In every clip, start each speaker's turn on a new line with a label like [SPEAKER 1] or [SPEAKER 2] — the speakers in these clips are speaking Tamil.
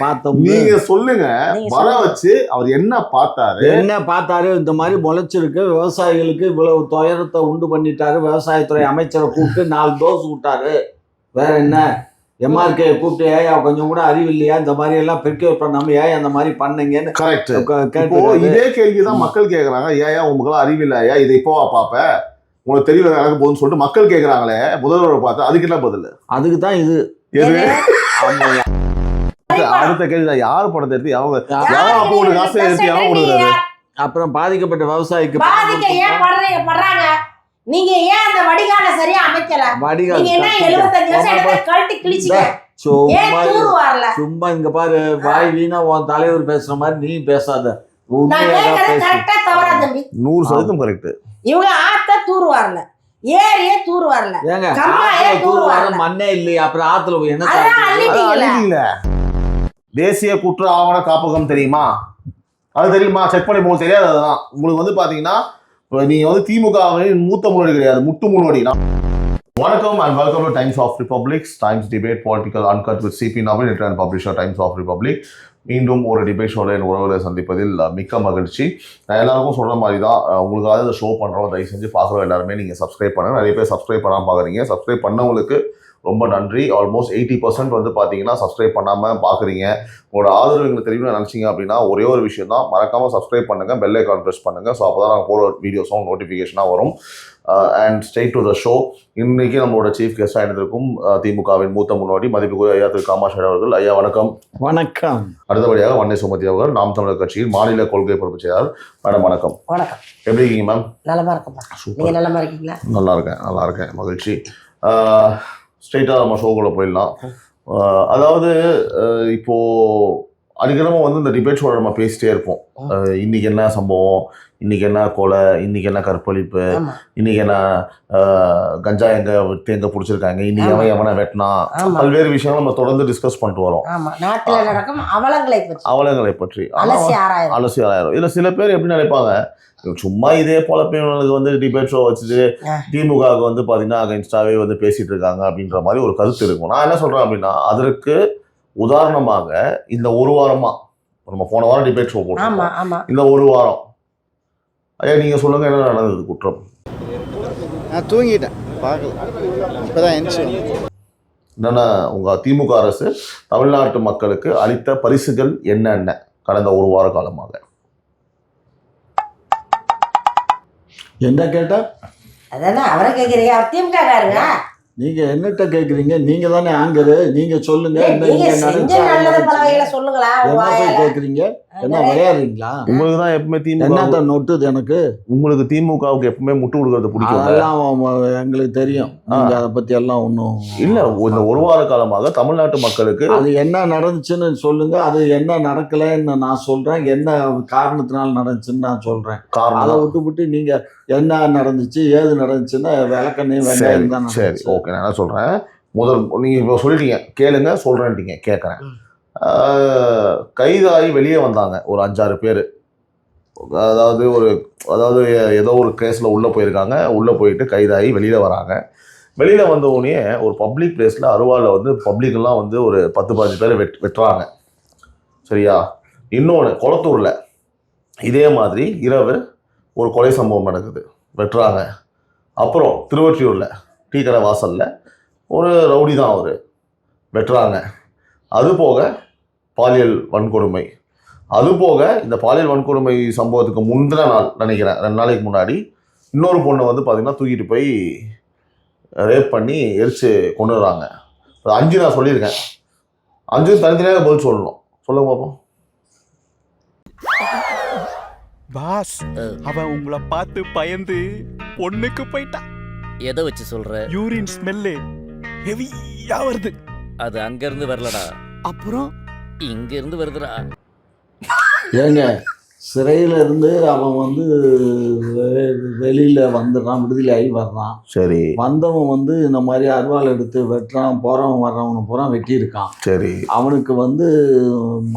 [SPEAKER 1] பார்த்தோம்.
[SPEAKER 2] நீங்க சொல்லுங்க, வர வச்சு அவர் என்ன பார்த்தாரு?
[SPEAKER 1] இந்த மாதிரி முளைச்சிருக்கு, விவசாயிகளுக்கு இவ்வளவு துயரத்தை உண்டு பண்ணிட்டாரு, விவசாயத்துறை அமைச்சரை கூப்பிட்டு 4 டோஸ் விட்டாரு, வேற என்ன? எம்ஆர்கே கூப்பிட்டு ஏயா கொஞ்சம் கூட அறிவு இல்லையா, இந்த மாதிரி எல்லாம் ப்ரிக்யூர் பண்ணாம ஏன் அந்த மாதிரி பண்ணீங்கன்னு
[SPEAKER 2] இதே கேள்விதான் மக்கள் கேட்கறாங்க. ஏயா உங்களுக்கு அறிவு இல்லையா, இதை இப்போவா பாப்ப, உங்களுக்கு தெரியல எனக்கு போதுன்னு சொல்லிட்டு மக்கள் கேட்கறாங்களே, முதல்வரை பார்த்தா அதுக்கு என்ன பதில்?
[SPEAKER 1] அதுக்கு தான் இது
[SPEAKER 2] அடுத்த கேள்வி, யாரு படத்தை எடுத்து அவங்க அப்போ ஒரு காசை எடுத்து எவன் கொடுக்குறாரு?
[SPEAKER 1] அப்புறம் பாதிக்கப்பட்ட விவசாயிக்கு
[SPEAKER 3] நீங்க ஏன் அந்த வடிகால சரியா அமைக்கல? நீங்க என்ன 75 வருஷம் கழட்டி கிழிச்சீங்க?
[SPEAKER 1] சும்மா இங்க பாரு, வாய் வீணா உன் தலைவர் பேசுற மாதிரி நீ பேசாத.
[SPEAKER 2] 100% கரெக்ட்.
[SPEAKER 3] இவங்க ஆத்த தூர் வரல, ஏரியே தூர் வரல,
[SPEAKER 1] ஏங்க தூர் வர மண்ணே இல்லையா, அப்புறம் ஆத்துல போய் என்ன?
[SPEAKER 2] தேசிய குற்ற ஆவண காப்பகம் தெரியுமா? அது தெரியுமா? செக் பண்ணி போக தெரியாது. அதுதான் உங்களுக்கு வந்து பாத்தீங்கன்னா, நீங்க வந்து திமுகவின் மூத்த முன்னோடி கிடையாது, முட்டு முன்னோடி. வணக்கம் and welcome to Times of Republic, Times debate political uncut with CP Naveen, editor and publisher Times of Republic. மீண்டும் ஒரு டிபேட் ஷோல என் உறவுகளை சந்திப்பதில் மிக்க மகிழ்ச்சி. நான் எல்லாருக்கும் சொல்ற மாதிரி தான், உங்களுக்காக இந்த ஷோ பண்றோம், தயவு செஞ்சு பார்க்குறோம் எல்லாருமே நீங்க சப்ஸ்கிரைப் பண்ணுங்க. நிறைய பேர் சப்ஸ்கிரைப் பண்ணாமல் பார்க்குறீங்க. சப்ஸ்கிரைப் பண்ணவங்களுக்கு ரொம்ப நன்றி. ஆல்மோஸ்ட் 80% வந்து பார்த்தீங்கன்னா சப்ஸ்கிரைப் பண்ணாமல் பார்க்குறீங்க. உங்களோட ஆதரவு எங்களுக்கு தெரியும்னு நினச்சிங்க அப்படின்னா ஒரே ஒரு விஷயம் தான், மறக்காமல் சப்ஸ்கிரைப் பண்ணுங்கள், பெல் ஐக்கான் ப்ரெஸ் பண்ணுங்கள். ஸோ அப்போ தான் நாங்கள் போகிற வீடியோஸும் நோட்டிஃபிகேஷனாக வரும். And straight to the show. இன்றைக்கி நம்மளோட சீஃப் கெஸ்டாக இருந்திருக்கும் திமுகவின் மூத்த முன்னோடி மதிப்புக்குரிய ஐயா திரு காமாட்சி அவர்கள். ஐயா வணக்கம்.
[SPEAKER 1] வணக்கம்.
[SPEAKER 2] அடுத்தபடியாக வன்னை சுமதி அவர்கள், நாம் தமிழர் கட்சியின் மாநில கொள்கை பொறுப்பு செயலாளர். மேடம் வணக்கம்.
[SPEAKER 3] வணக்கம்.
[SPEAKER 2] எப்படி இருக்கீங்க மேம்?
[SPEAKER 3] நல்லா இருக்கேன்.
[SPEAKER 2] நல்லா இருக்கேன், மகிழ்ச்சி. ஸ்ட்ரெயிட்டாக நம்ம ஷோக்குள்ளே போயிடலாம். அதாவது இப்போது அடிக்கடி வந்து இந்த டிபேட் ஷோவில் நம்ம பேசிட்டே இருப்போம். இன்றைக்கி என்ன சம்பவம், இன்றைக்கி என்ன கொலை, இன்றைக்கி என்ன கற்பழிப்பு, இன்றைக்கி என்ன கஞ்சா எங்கே பிடிச்சிருக்காங்க, இன்றைக்கி எவனை வெட்டினா, பல்வேறு விஷயங்கள் நம்ம தொடர்ந்து டிஸ்கஸ் பண்ணிட்டு வரோம். அவலங்களை பற்றி அலசி ஆராயிரம். இதில் சில பேர் எப்படி நினைப்பாங்க, சும்மா இதே போல இவங்களுக்கு வந்து டிபேட் ஷோ வச்சுட்டு திமுகவுக்கு வந்து பார்த்தீங்கன்னா அகைன்ஸ்டாவே வந்து பேசிட்டு இருக்காங்க அப்படின்ற மாதிரி ஒரு கருத்து இருக்கும். நான் என்ன சொல்றேன் அப்படின்னா, அதற்கு உதாரணமாக இந்த ஒரு வாரமா நம்ம போன வாரம் டிபேட் ஷோ போட்டோம், இந்த ஒரு வாரம் ஐயா நீங்க சொல்லுங்க, என்ன நடந்தது குற்றம்?
[SPEAKER 4] நான் தூங்கிட்டேன், பார்க்கல, இப்பதான்
[SPEAKER 2] என்னன்னா உங்க திமுக அரசு தமிழ்நாட்டு மக்களுக்கு அளித்த பரிசுகள் என்னென்ன கடந்த ஒரு வார காலமாக?
[SPEAKER 1] என்ன கேட்டா?
[SPEAKER 3] அதானே அவரை கேட்குறீங்க, அவர் திமுக காருங்க.
[SPEAKER 1] நீங்க என்னட்ட கேக்குறீங்க? நீங்க தானே ஆங்கரு, நீங்க சொல்லுங்க. கேக்குறீங்க என்ன விளையாடுறீங்களா? உங்களுக்கு தான் எப்பவுமே திமுக நொட்டுது. எனக்கு உங்களுக்கு திமுகவுக்கு எப்பவுமே முட்டு கொடுக்கறது பிடிக்கும். அதெல்லாம் எங்களுக்கு தெரியும். நீங்க அதை பத்தி எல்லாம் ஒன்றும் இல்ல. இந்த ஒரு வார காலமாக தமிழ்நாட்டு மக்களுக்கு அது என்ன நடந்துச்சுன்னு சொல்லுங்க. அது என்ன நடக்கலன்னு நான் சொல்றேன், என்ன காரணத்தினால நடந்துச்சுன்னு நான் சொல்றேன். அதை விட்டு நீங்க என்ன நடந்துச்சு ஏது நடந்துச்சுன்னா விளக்கண்ணே வேண்டாம் தான். சரி, ஓகே. நான் என்ன சொல்றேன், முதல் நீங்க இப்போ சொல்லிட்டீங்க, கேளுங்க, சொல்றேன்ட்டீங்க, கேட்குறேன். கைதாகி வெளியே வந்தாங்க ஒரு 5-6 பேர். அதாவது ஏதோ ஒரு கேஸில் உள்ளே போயிருக்காங்க. உள்ளே போயிட்டு கைதாகி வெளியில் வராங்க. வெளியில் வந்த உடனே ஒரு பப்ளிக் பிளேஸில் அருவாவில் வந்து பப்ளிக்கெல்லாம் வந்து ஒரு 10-15 பேர் வெட்டுறாங்க. சரியா? இன்னொன்று குளத்தூரில் இதே மாதிரி இரவு ஒரு கொலை சம்பவம் நடக்குது, வெட்டுறாங்க. அப்புறம் திருவொற்றியூரில் டீ கடை வாசலில் ஒரு ரவுடி தான் அவர், வெட்டுறாங்க. அதுபோக பாலியல் வன்கொடுமை, அதுபோக இந்த பாலியல் வன்கொடுமை சம்பவத்துக்கு முந்தின நாள் நினைக்கிறேன், 2 நாளைக்கு முன்னாடி இன்னொரு பொண்ணை வந்து பார்த்திங்கன்னா தூக்கிட்டு போய் ரேப் பண்ணி எரிச்சு கொண்டு வராங்க. 5 நான் சொல்லியிருக்கேன், 5 தனித்தனியாக பதில் சொல்லணும். சொல்லுங்க பார்ப்போம்.
[SPEAKER 5] பாஸ், அவன் உங்களை பார்த்து பயந்து பொண்ணுக்கு போயிட்டான்.
[SPEAKER 6] எதை வச்சு சொல்ற?
[SPEAKER 5] யூரின் ஸ்மெல்லு ஹெவியா வருது.
[SPEAKER 6] அது அங்க இருந்து வரலடா,
[SPEAKER 5] அப்புறம்
[SPEAKER 6] இங்க இருந்து வருதுடா.
[SPEAKER 1] ஏங்க, சிறையில இருந்து அவன் வந்து வெளியில வந்துடுறான், விடுதலை ஆகி வர்றான்.
[SPEAKER 2] சரி.
[SPEAKER 1] வந்தவன் வந்து இந்த மாதிரி அருவாள் எடுத்து வெட்டுறான், போறவன் வர்றவனை பூரா வெட்டியிருக்கான்.
[SPEAKER 2] சரி. அவனுக்கு
[SPEAKER 1] வந்து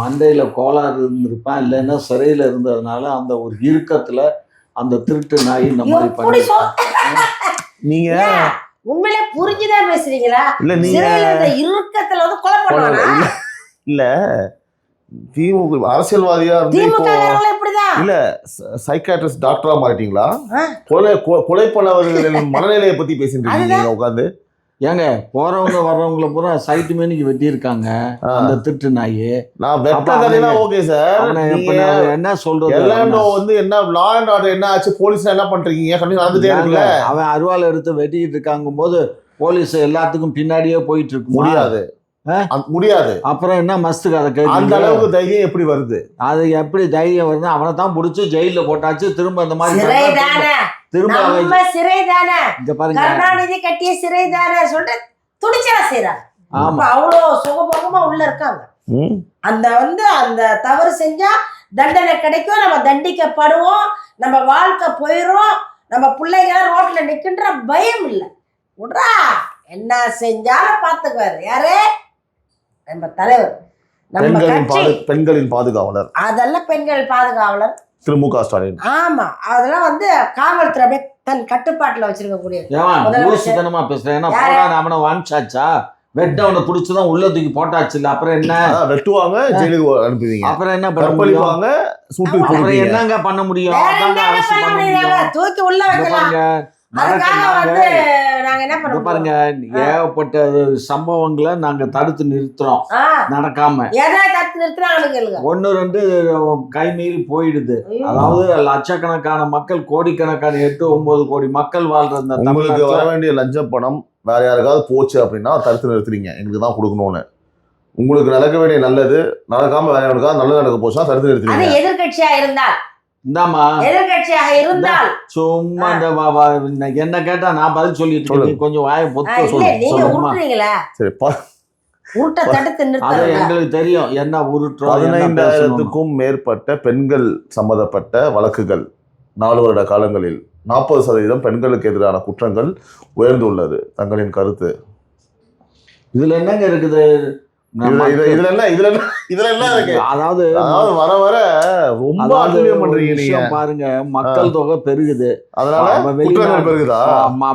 [SPEAKER 1] மண்டையில கோளாறு இருந்திருப்பான், இல்லைன்னா சிறையில இருந்ததுனால அந்த ஒரு இறுக்கத்துல அந்த திருட்டு நாய் இந்த மாதிரி பண்ணி.
[SPEAKER 2] நீங்க
[SPEAKER 3] உண்மையிலே புரிஞ்சுதான் பேசுறீங்களா?
[SPEAKER 2] இல்ல நீங்க
[SPEAKER 3] இறுக்கத்துல வந்து கொலை பண்ணுவானா?
[SPEAKER 2] இல்ல திமுக அரசியல்வாதியா இருந்து இப்போ
[SPEAKER 3] திமுக இப்படிதான்
[SPEAKER 2] இல்ல சைக்காட்ரிஸ்ட் டாக்டரா மாறிட்டீங்களா?
[SPEAKER 3] ஆ.
[SPEAKER 2] கொலை பண்ணவர்களின் மனநிலையை பத்தி பேசிட்டு இருக்கீங்க உட்காந்து.
[SPEAKER 7] ஏங்க போறவங்க வர்றவங்கள பூரா சைட்டு மேனிக்கு வெட்டி இருக்காங்க அந்த திட்டு நாயி.
[SPEAKER 2] நான் வெட்ட கதையெல்லாம் ஓகே சார்.
[SPEAKER 7] என்ன சொல்றது?
[SPEAKER 2] எல்லாண்டோ வந்து என்ன லா அண்ட் ஆர்டர் என்ன ஆச்சு, போலீஸ் என்ன பண்றீங்க கண்டிப்பா நடந்துட்டே இருக்குல்ல.
[SPEAKER 7] அவன் அருவாள் எடுத்து வெட்டிக்கிட்டு இருக்காங்க போது போலீஸ் எல்லாத்துக்கும் பின்னாடியே போயிட்டு இருக்கு
[SPEAKER 2] முடியாது முடியாது.
[SPEAKER 7] அப்புறம் என்ன மஸ்து கதை
[SPEAKER 2] அந்த அளவுக்கு தைரியம் எப்படி வருது?
[SPEAKER 7] அது எப்படி தைரியம் வருது? அவனை தான் பிடிச்சி ஜெயில போட்டாச்சு. திரும்ப அந்த மாதிரி
[SPEAKER 3] நம்ம சிறைதானே
[SPEAKER 7] இங்க பாருங்க,
[SPEAKER 3] கருணாநிதி கட்டிய சிறைதானே சொல்லிட்டு துணிச்சலா செய்யறாங்க. அவ்வளோ சுகபோகமா உள்ள இருக்காங்க. அந்த அந்த தவறு செஞ்சா தண்டனை கிடைக்கும், நம்ம தண்டிக்கப்படுவோம், நம்ம வாழ்க்கை போயிரும், நம்ம பிள்ளைங்க ரோட்ல நிக்கின்ற பயம் இல்லை. விட்றா, என்ன செஞ்சாலும் பாத்துக்குவாரு. யாரு? நம்ம தலைவர், நம்ம கட்சி.
[SPEAKER 2] பெண்களின் பாதுகாவலர்,
[SPEAKER 3] அதெல்லாம் பெண்கள் பாதுகாவலர்
[SPEAKER 2] திரு மு க ஸ்டாலின்.
[SPEAKER 3] ஆமா, அதெல்லாம் காவல்துறை தன் கட்டுப்பாட்டுல வச்சிருக்கக்கூடிய
[SPEAKER 7] லூசுத்தனமா பேசுறேன். அவனை வாங்கிச்சாச்சா வெட்டவனை பிடிச்சுதான் உள்ள தூக்கி போட்டாச்சு. இல்ல அப்புறம் என்ன
[SPEAKER 2] வெட்டுவாங்க, ஜெயிலுக்கு அனுப்புவீங்க,
[SPEAKER 7] அப்புறம் என்ன பண்ண
[SPEAKER 2] சூட்டு
[SPEAKER 7] என்னங்க பண்ண முடியும்?
[SPEAKER 3] தூக்கி உள்ள வைக்கலாங்க.
[SPEAKER 7] பாருங்க, ஏகப்பட்ட சம்பவங்களை நாங்க தடுத்து நிறுத்துறோம், நடக்காம. ஒன்னு ரெண்டு கைமீறி போயிடுது. அதாவது லட்சக்கணக்கான மக்கள், கோடிக்கணக்கான 8-9 கோடி மக்கள் வாழ்ற இந்த
[SPEAKER 2] தமிழுக்கு வர வேண்டிய லஞ்ச பணம் வேற யாருக்காவது போச்சு அப்படின்னா தடுத்து நிறுத்துறீங்க, எங்களுக்கு தான் கொடுக்கணும்னு. உங்களுக்கு நடக்க வேண்டிய நல்லது நடக்காம வேற யாருக்காவது நல்லது நடக்க போச்சுன்னா தடுத்து நிறுத்துறீங்க.
[SPEAKER 3] எதிர்கட்சியா இருந்தால்
[SPEAKER 7] எதிர்கட்சியாக இருந்தால் சும்மா என்ன கேட்டா நான் பதில் சொல்லிட்டு கொஞ்சம் வாயை பொத்து சொல்லுங்க. அது எங்களுக்கு தெரியும் என்ன உருட்டுறோம்.
[SPEAKER 2] 15,000க்கும் மேற்பட்ட பெண்கள் சம்பந்தப்பட்ட வழக்குகள் 4 வருட காலங்களில் 40% பெண்களுக்கு எதிரான குற்றங்கள் உயர்ந்துள்ளது. தங்களின் கருத்து
[SPEAKER 7] இதுல என்னங்க இருக்குது?
[SPEAKER 2] அதாவது வர வர ரொம்ப
[SPEAKER 7] பாருங்க, மக்கள் தொகை பெருகுது, அதனால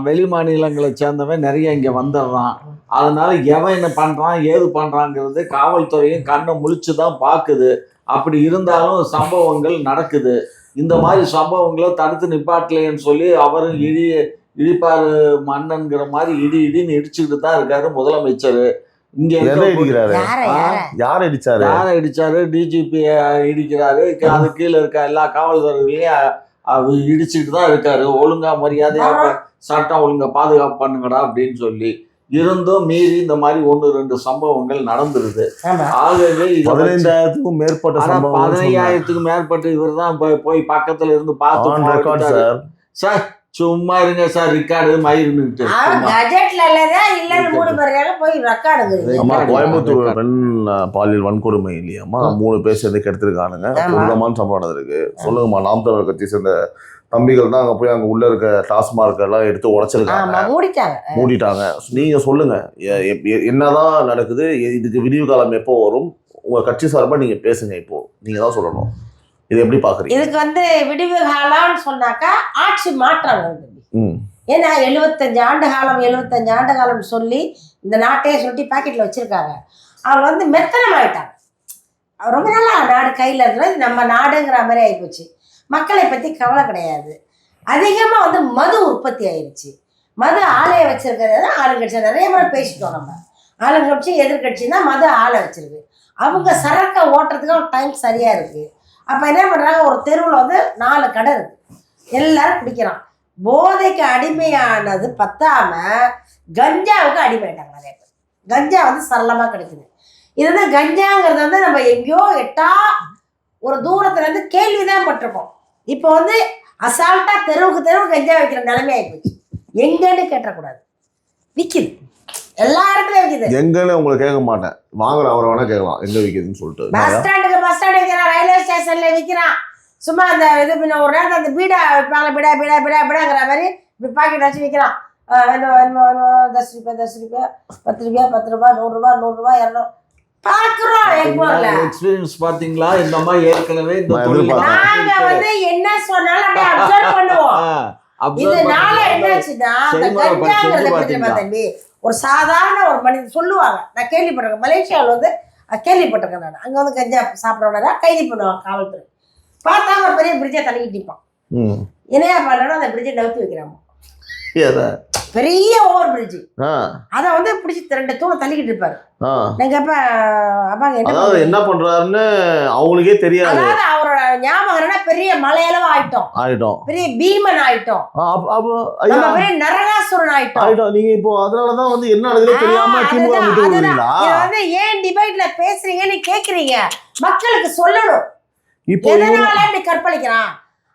[SPEAKER 7] வெளி மாநிலங்களை சேர்ந்தவன் நிறைய இங்க வந்துடுறான். அதனால எவன் என்ன பண்றான் ஏது பண்றாங்கிறது காவல்துறையும் கண்ணை முழிச்சுதான் பாக்குது. அப்படி இருந்தாலும் சம்பவங்கள் நடக்குது. இந்த மாதிரி சம்பவங்களை தடுத்து நிப்பாட்டலைன்னு சொல்லி அவரும் இடிப்பாரு மன்னன்கிற மாதிரி இடின்னு இடிச்சுக்கிட்டு தான் இருக்காரு முதலமைச்சர். இங்க
[SPEAKER 2] யார்
[SPEAKER 7] இடிச்சாரு? டிஜிபி இடிக்கிறாரு. அது கீழே இருக்க எல்லா காவல்துறைகளையும் இடிச்சுட்டு தான் இருக்காரு. ஒழுங்கா மரியாதையா சட்டம் ஒழுங்கா பாதுகாப்பு பண்ணுங்கடா அப்படின்னு சொல்லி இருந்தும் மீறி இந்த மாதிரி 1-2 சம்பவங்கள் நடந்துருது. ஆகவே
[SPEAKER 2] 15,000க்கும் மேற்பட்ட
[SPEAKER 7] 15,000க்கும் மேற்பட்டு இவர் தான் போய் பக்கத்துல இருந்து பார்த்து சார் சும்மா இருங்க சார், ரெக்கார்டு மயிருன்னுட்டு
[SPEAKER 2] கோயம்புத்தூர் பெண் பாலியல் வன்கொடுமை இல்லையாமா 3 பேர் சேர்ந்து கெடுத்திருக்கானுங்க. உலகமான சம்பவம் நடந்திருக்கு. சொல்லுங்கம்மா, நாம் தமிழர் கட்சி சேர்ந்த தம்பிகள் தான் அங்க உள்ள இருக்க டாஸ்மார்க் எல்லாம் எடுத்து உடைச்சிருக்காங்க, மூடிட்டாங்க. நீங்க சொல்லுங்க, என்னதான் நடக்குது? இதுக்கு விடிவு காலம் எப்போ வரும்? உங்க கட்சி சார்பா நீங்க பேசுங்க. இப்போ நீங்க தான் சொல்லணும், இது எப்படி பாக்குறீங்க?
[SPEAKER 3] இதுக்கு விடிவு காலம்னு சொன்னாக்கா ஆட்சி மாற்றம் வருது. ஏன்னா 75 ஆண்டு காலம் சொல்லி இந்த நாட்டையே சொல்லி பாக்கெட்ல வச்சிருக்காங்க. அவங்க மெத்தனம் ஆயிட்டாங்க. ரொம்ப நாளா நாடு கையில இருக்கிறது நம்ம நாடுங்கிற மாதிரி ஆயிப்போச்சு. மக்களை பத்தி கவலை கிடையாது. அதிகமா மது உற்பத்தி ஆயிடுச்சு. மது ஆலையை வச்சிருக்கிறது ஆளுங்கட்சி. நிறைய முறை பேசிட்டோம் நம்ம. ஆளுங்கட்சி எதிர்கட்சின்னா மது ஆலை வச்சிருக்கு. அவங்க சரக்கை ஓட்டுறதுக்கு டைம் சரியா இருக்கு. அப்ப என்ன பண்றாங்க, ஒரு தெருவில் 4 கடை இருக்கு, எல்லாரும் குடிக்கிறான். போதைக்கு அடிமையானது பத்தாம கஞ்சாவுக்கு அடிமையிட்டாங்க நிறைய பேர். கஞ்சா சரளமா கிடைக்குது. இது கஞ்சாங்கிறது நம்ம எங்கேயோ எட்டா ஒரு தூரத்துல இருந்து கேள்விதான் பட்டிருப்போம். இப்போ அசால்ட்டா தெருவுக்கு தெருவு கஞ்சா வைக்கிற நிலைமை ஆயிப்போச்சு. எங்கன்னு கேட்டக்கூடாது, விக்குது, எல்லா இடத்துலயும் விக்குது.
[SPEAKER 2] எங்கன்னு உங்களை கேட்க மாட்டேன், வாங்குற அவரை வேணா கேட்கலாம் எங்க விக்குதுன்னு சொல்லிட்டு.
[SPEAKER 3] பஸ் ஸ்டாண்டு விற்கிறான், ரயில்வே ஸ்டேஷன்ல விற்கிறான். சும்மா அந்த ஒரு நேரத்தில் அந்த பீடா வைப்பாங்க, பீடாங்கிற மாதிரி இப்படி பாக்கெட் வச்சு விற்கிறான். 10 ரூபாய் 10 ரூபாய் 10 ரூபாய் 100 ரூபாய் 100 ரூபாய் 200 பாக்குறோம்.
[SPEAKER 7] எக்ஸ்பீரியன்ஸ் பாத்தீங்களா? இந்த மாதிரி ஏற்கனவே
[SPEAKER 3] நாங்க என்ன சொன்னாலும் அப்படியே அப்சர்வ் பண்ணுவோம். இதனால என்னாச்சுன்னா அந்த கஞ்சாங்கிறத பத்தி தம்பி ஒரு சாதாரண ஒரு மனிதன் சொல்லுவாங்க, நான் கேள்விப்படுறேன். மலேசியாவில் கேள்விப்பட்டிருக்கேன் நான். அங்கே வந்து கஞ்சா சாப்பிட்றவனா கைது பண்ணுவாங்க காவல்துறை. பார்த்தா ஒரு பெரிய பிரிட்ஜை தள்ளிக்கிட்டு நிற்பான். என்னையா பண்ணணும், அந்த பிரிட்ஜை நவுத்தி வைக்கிறாங்க. பெரிய ஓவர் பிரிட்ஜ், அத வந்து பிடிச்சி 2 தூணை தள்ளிக்கிட்டு இருப்பாரு. நீங்க அப்ப
[SPEAKER 2] என்ன பண்றாருன்னு அவங்களுக்கே தெரியாது.
[SPEAKER 3] அதாவது அவரோட ஞாபகம் என்ன, பெரிய மலையளவு ஆயிட்டோம், பெரிய பீமன் ஆயிட்டோம், பெரிய நரகாசுரன் ஆயிட்டோம்.
[SPEAKER 2] நீங்க இப்போ அதனாலதான் வந்து என்ன நடக்குது தெரியாம திமுக விட்டு விடுறீங்களா?
[SPEAKER 3] வந்து ஏன் டிபேட்ல பேசுறீங்கன்னு கேக்குறீங்க, மக்களுக்கு சொல்லணும். இப்போ எதனால இப்படி கற்பழிக்கிறான்?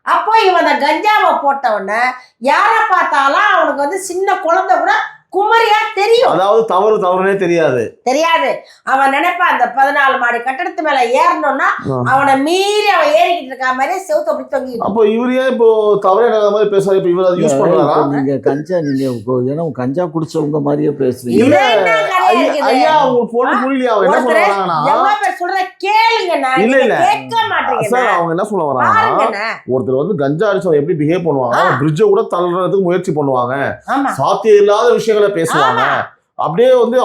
[SPEAKER 3] அப்போ இவன் அந்த கஞ்சாவை போட்ட உடனே யாரை பார்த்தாலும் அவனுக்கு வந்து சின்ன குழந்தை கூட குமரியா தெரியும்.
[SPEAKER 2] அதாவது தவறுனே தெரியாது.
[SPEAKER 3] அவன் நினைப்பான் அந்த 14 மாடி கட்டடத்து மேல ஏறணும்னா அவனை மீறி அவன் ஏறிக்கிட்டு இருக்க மாதிரி செவுத்த அப்படி தொங்கிட்டு.
[SPEAKER 2] அப்போ இவரு ஏன் இப்போ தவறே மாதிரி பேசுறாரு? இப்போ இவர் அதை யூஸ் பண்றாரா?
[SPEAKER 7] நீங்க கஞ்சா ஏன்னா கஞ்சா குடிச்சவங்க மாதிரியே பேசுறீங்க.
[SPEAKER 2] ஐயா உங்களுக்கு போட்டு புரியலையா? அவங்க என்ன சொல்றாங்கன்னா
[SPEAKER 3] எவ்வளவு பேர் சொல்றத கேளுங்க, நான் கேட்க மாட்டேங்க
[SPEAKER 2] சார். அவங்க என்ன சொல்ல வராங்கன்னா, ஒருத்தர் வந்து கஞ்சா அடிச்சவங்க எப்படி பிஹேவ் பண்ணுவாங்க, பிரிட்ஜை கூட தள்ளுறதுக்கு முயற்சி பண்ணுவாங்க, சாத்தியம் இல்லாத விஷயங்களை பேசுவாங்க. அப்படியே வந்து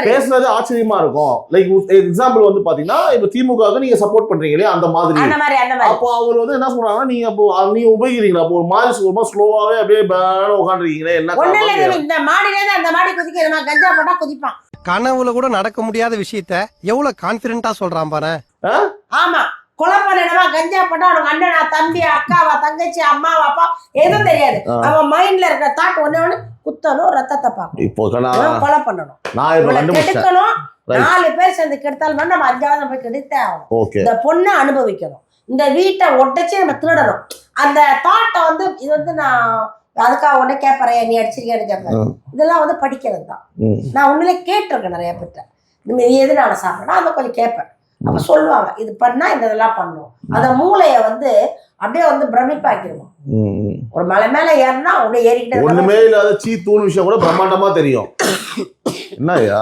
[SPEAKER 2] பேசுறது ஆச்சரியமா இருக்கும். லைக் எக்ஸாம்பிள் வந்து பாத்தீங்கன்னா, இப்ப திமுகவுக்கு நீங்க சப்போர்ட் பண்றீங்களே அந்த மாதிரி. அப்போ அவர் வந்து என்ன சொல்றாங்கன்னா, நீங்க அப்போ நீங்க உபயோகிக்கிறீங்களா? அப்போ ஒரு மாதிரி ரொம்ப ஸ்லோவாவே அப்படியே உட்காந்துருக்கீங்களே, என்ன
[SPEAKER 3] இந்த மாடியில இருந்து அந்த மாடி குதிக்க கஞ்சா போட்டா குதிப்பான்.
[SPEAKER 8] கனவுல கூட நடக்க முடியாத விஷயத்த எவ்வளவு கான்பிடென்ட்டா சொல்றான் பாரு.
[SPEAKER 3] ஆமா, கொலை பண்ணணுமா, கஞ்சா போட்டா அவனுக்கு அண்ணனா, தம்பி, அக்காவா, தங்கச்சி, அம்மாவா, அப்பா எதுவும் தெரியாது. அவன் மைண்ட்ல இருக்கிற தாட் ஒண்ணு குத்தணும், ரத்தத்தை பார்க்கணும்,
[SPEAKER 2] இப்போ
[SPEAKER 3] கொலை பண்ணணும், கெடுக்கணும். 4 பேர் சேர்ந்து கெடுத்தாலும் நம்ம 5ஆவது போய் கெடுத்தே ஆகணும். இந்த பொண்ணை அனுபவிக்கணும், இந்த வீட்டை ஒட்டச்சு நம்ம திருடணும். அந்த தாட்டை வந்து இது வந்து நான் அதுக்காக உடனே கேட்பறேன், நீ அடிச்சிருக்கேன்னு கேட்பேன். இதெல்லாம் வந்து படிக்கிறது தான். நான் உண்மையிலே கேட்டிருக்கேன் நிறைய பேர்ட்ட, நீ எதுனால சாப்பிடணும் அதை கொஞ்சம் கேட்பேன். அப்ப சொல்லுவாங்க, இது பண்ணா இந்த இதெல்லாம் பண்ணும். அந்த மூளைய வந்து அப்படியே வந்து பிரமிப்பாக்கிடுவோம். ஒரு மலை மேல ஏறினா அப்படியே ஏறிக்கிட்டே
[SPEAKER 2] ஒண்ணுமே இல்லாத தூண் விஷயம் கூட பிரம்மாண்டமா தெரியும். என்னய்யா?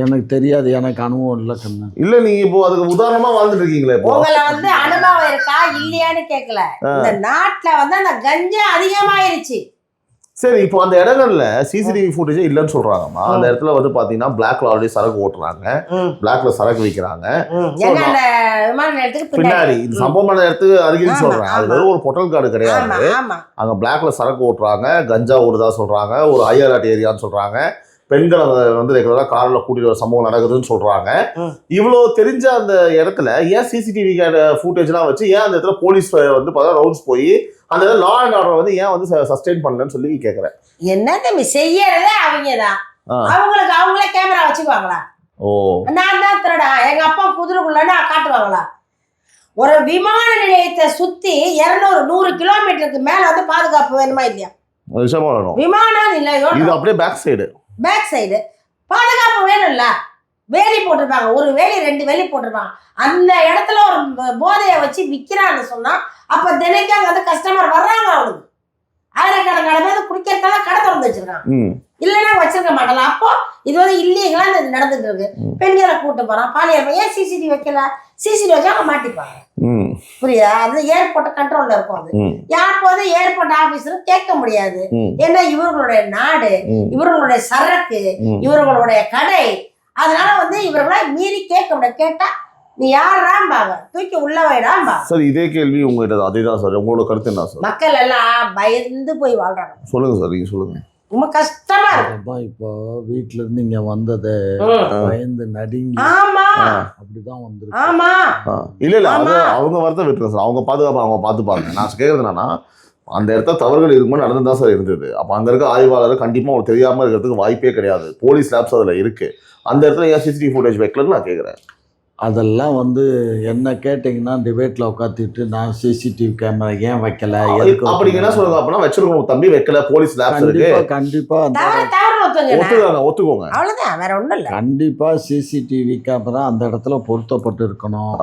[SPEAKER 7] எனக்கு தெரியாது, எனக்கு அனுபவம் இல்லை கண்ணு.
[SPEAKER 2] இல்ல நீங்க இப்போ அதுக்கு உதாரணமா வாழ்ந்துட்டு இருக்கீங்களே.
[SPEAKER 3] உங்களை வந்து அனுபவம் இருக்கா இல்லையான்னு கேட்கல. இந்த நாட்டுல வந்து அந்த கஞ்சா அதிகமாயிருச்சு.
[SPEAKER 2] சரி, இப்போ அந்த இடங்கள்ல சிசிடிவி ஃபுட்டேஜே இல்லைன்னு சொல்றாங்கம்மா. அந்த இடத்துல வந்து பாத்தீங்கன்னா பிளாக்ல ஆல்ரெடி சரக்கு ஓட்டுறாங்க, பிளாக்ல சரக்கு விற்கிறாங்க. பின்னாடி இந்த சம்பவமான இடத்துக்கு அருகில் சொல்றேன், அது வெறும் ஒரு பொட்டல் காடு கிடையாது. அங்க பிளாக்ல சரக்கு ஓட்டுறாங்க, கஞ்சா ஓடுதா சொல்றாங்க, ஒரு ஐஆர்ஆட் ஏரியான்னு சொல்றாங்க, பெண்களை வந்து ரெகுலரா கார்ல கூட்டிட்டு வர சம்பவம் நடக்குதுன்னு சொல்றாங்க. இவ்வளவு தெரிஞ்ச அந்த இடத்துல ஏன் சிசிடிவி ஃபுட்டேஜ்லாம் வச்சு ஏன் அந்த இடத்துல போலீஸ் வந்து ரவுண்ட்ஸ் போய் அந்த லா அண்ட் ஆர்டர் வந்து ஏன் வந்து சஸ்டெயின் பண்ணலன்னு சொல்லி கேக்குறேன்.
[SPEAKER 3] என்ன தம்பி செய்யறதே அவங்கதான், அவங்களுக்கு அவங்களே கேமரா வச்சுக்குவாங்களா? நான் தான் திருடா, எங்க அப்பா குதிரைக்குள்ளன்னு காட்டுவாங்களா? ஒரு விமான நிலையத்தை சுத்தி 200-100 கிலோமீட்டருக்கு மேல வந்து பாதுகாப்பு வேணுமா இல்லையா? விமான நிலையம்
[SPEAKER 2] இது அப்படியே பேக் சைடு
[SPEAKER 3] பாதுகாப்பு வேணும்ல. வேலி போட்டிருப்பாங்க, ஒரு வேலி 2 வேலி போட்டிருப்பாங்க. அந்த இடத்துல ஒரு போதையை வச்சு விற்கிறான்னு சொன்னா அப்ப தினைக்கு அங்க வந்து கஸ்டமர் வர்றாங்க, அவனுக்கு ஆயிரக்கணக்கான பேர் குடிக்கிறதுக்காக கடை திறந்து வச்சிருக்காங்க, இல்லைன்னா வச்சிருக்க மாட்டலாம். அப்போ இது வந்து இல்லீங்களா இது நடந்துட்டு இருக்கு. பெண்களை கூட்டு போறான், பாலியல் ஏன் சிசிடிவி வைக்கல? சிசிடிவி வச்சா அவங்க மாட்டிப்பாங்க. புரியுதா? அது ஏர்போர்ட் கண்ட்ரோல்ல இருக்கும். அது யாருப்போது ஏர்போர்ட் ஆபீசரும் கேட்க முடியாது. ஏன்னா இவர்களுடைய நாடு, இவர்களுடைய சரக்கு, இவர்களுடைய கடை. அதனால வந்து இவர்களை மீறி கேட்க முடியாது. கேட்டா நீ யாராம்பாங்க, தூக்கி உள்ள வைடாம்பா.
[SPEAKER 2] சார் இதே கேள்வி உங்ககிட்ட அதேதான் சார். உங்களோட கருத்து என்ன சார்?
[SPEAKER 3] மக்கள் எல்லாம் பயந்து போய் வாழ்றாங்க.
[SPEAKER 2] சொல்லுங்க சார், நீங்க சொல்லுங்க.
[SPEAKER 3] ரொம்ப கஷ்டமா இருக்கு.
[SPEAKER 7] இப்போ வீட்டுல இருந்து இங்க வந்தது பயந்து நடுங்கி அப்படிதான் வந்துருக்கு.
[SPEAKER 3] ஆமா
[SPEAKER 2] இல்ல அது அவங்க வரத விட்டுருங்க சார், அவங்க பாதுகாப்பு அவங்க பார்த்துப்பாங்க. நான் கேட்கறது என்னன்னா, அந்த இடத்துல தவறுகள் இருக்கும்போது நடந்துதான் சார் இருந்தது. அப்ப அங்க இருக்க ஆய்வாளர் கண்டிப்பா அவங்களுக்கு தெரியாம இருக்கிறதுக்கு வாய்ப்பே கிடையாது. போலீஸ் லேப்ஸ் அதுல இருக்கு. அந்த இடத்துல ஏன் சிசிடிவி ஃபுட்டேஜ் வைக்கலன்னு நான் கேட்குறேன்.
[SPEAKER 7] அதெல்லாம் வந்து என்ன கேட்டிங்கன்னா டிபேட்டில் உட்காந்துட்டு நான் சிசிடிவி கேமரா ஏன் வைக்கல,
[SPEAKER 2] அப்படி என்ன சொல்லுங்க. அப்படின்னா வச்சிருக்கோம் தம்பி, வைக்கல, போலீஸ் லேப்ஸ் இருக்கு.
[SPEAKER 7] கண்டிப்பா
[SPEAKER 2] ஒத்துக்கோங்க,
[SPEAKER 3] அவ்வளவுதான், வேற ஒண்ணும் இல்ல.
[SPEAKER 7] கண்டிப்பா சிசிடிவி கேமரா அந்த இடத்துல பொருத்தப்பட்டு இருக்கணும்.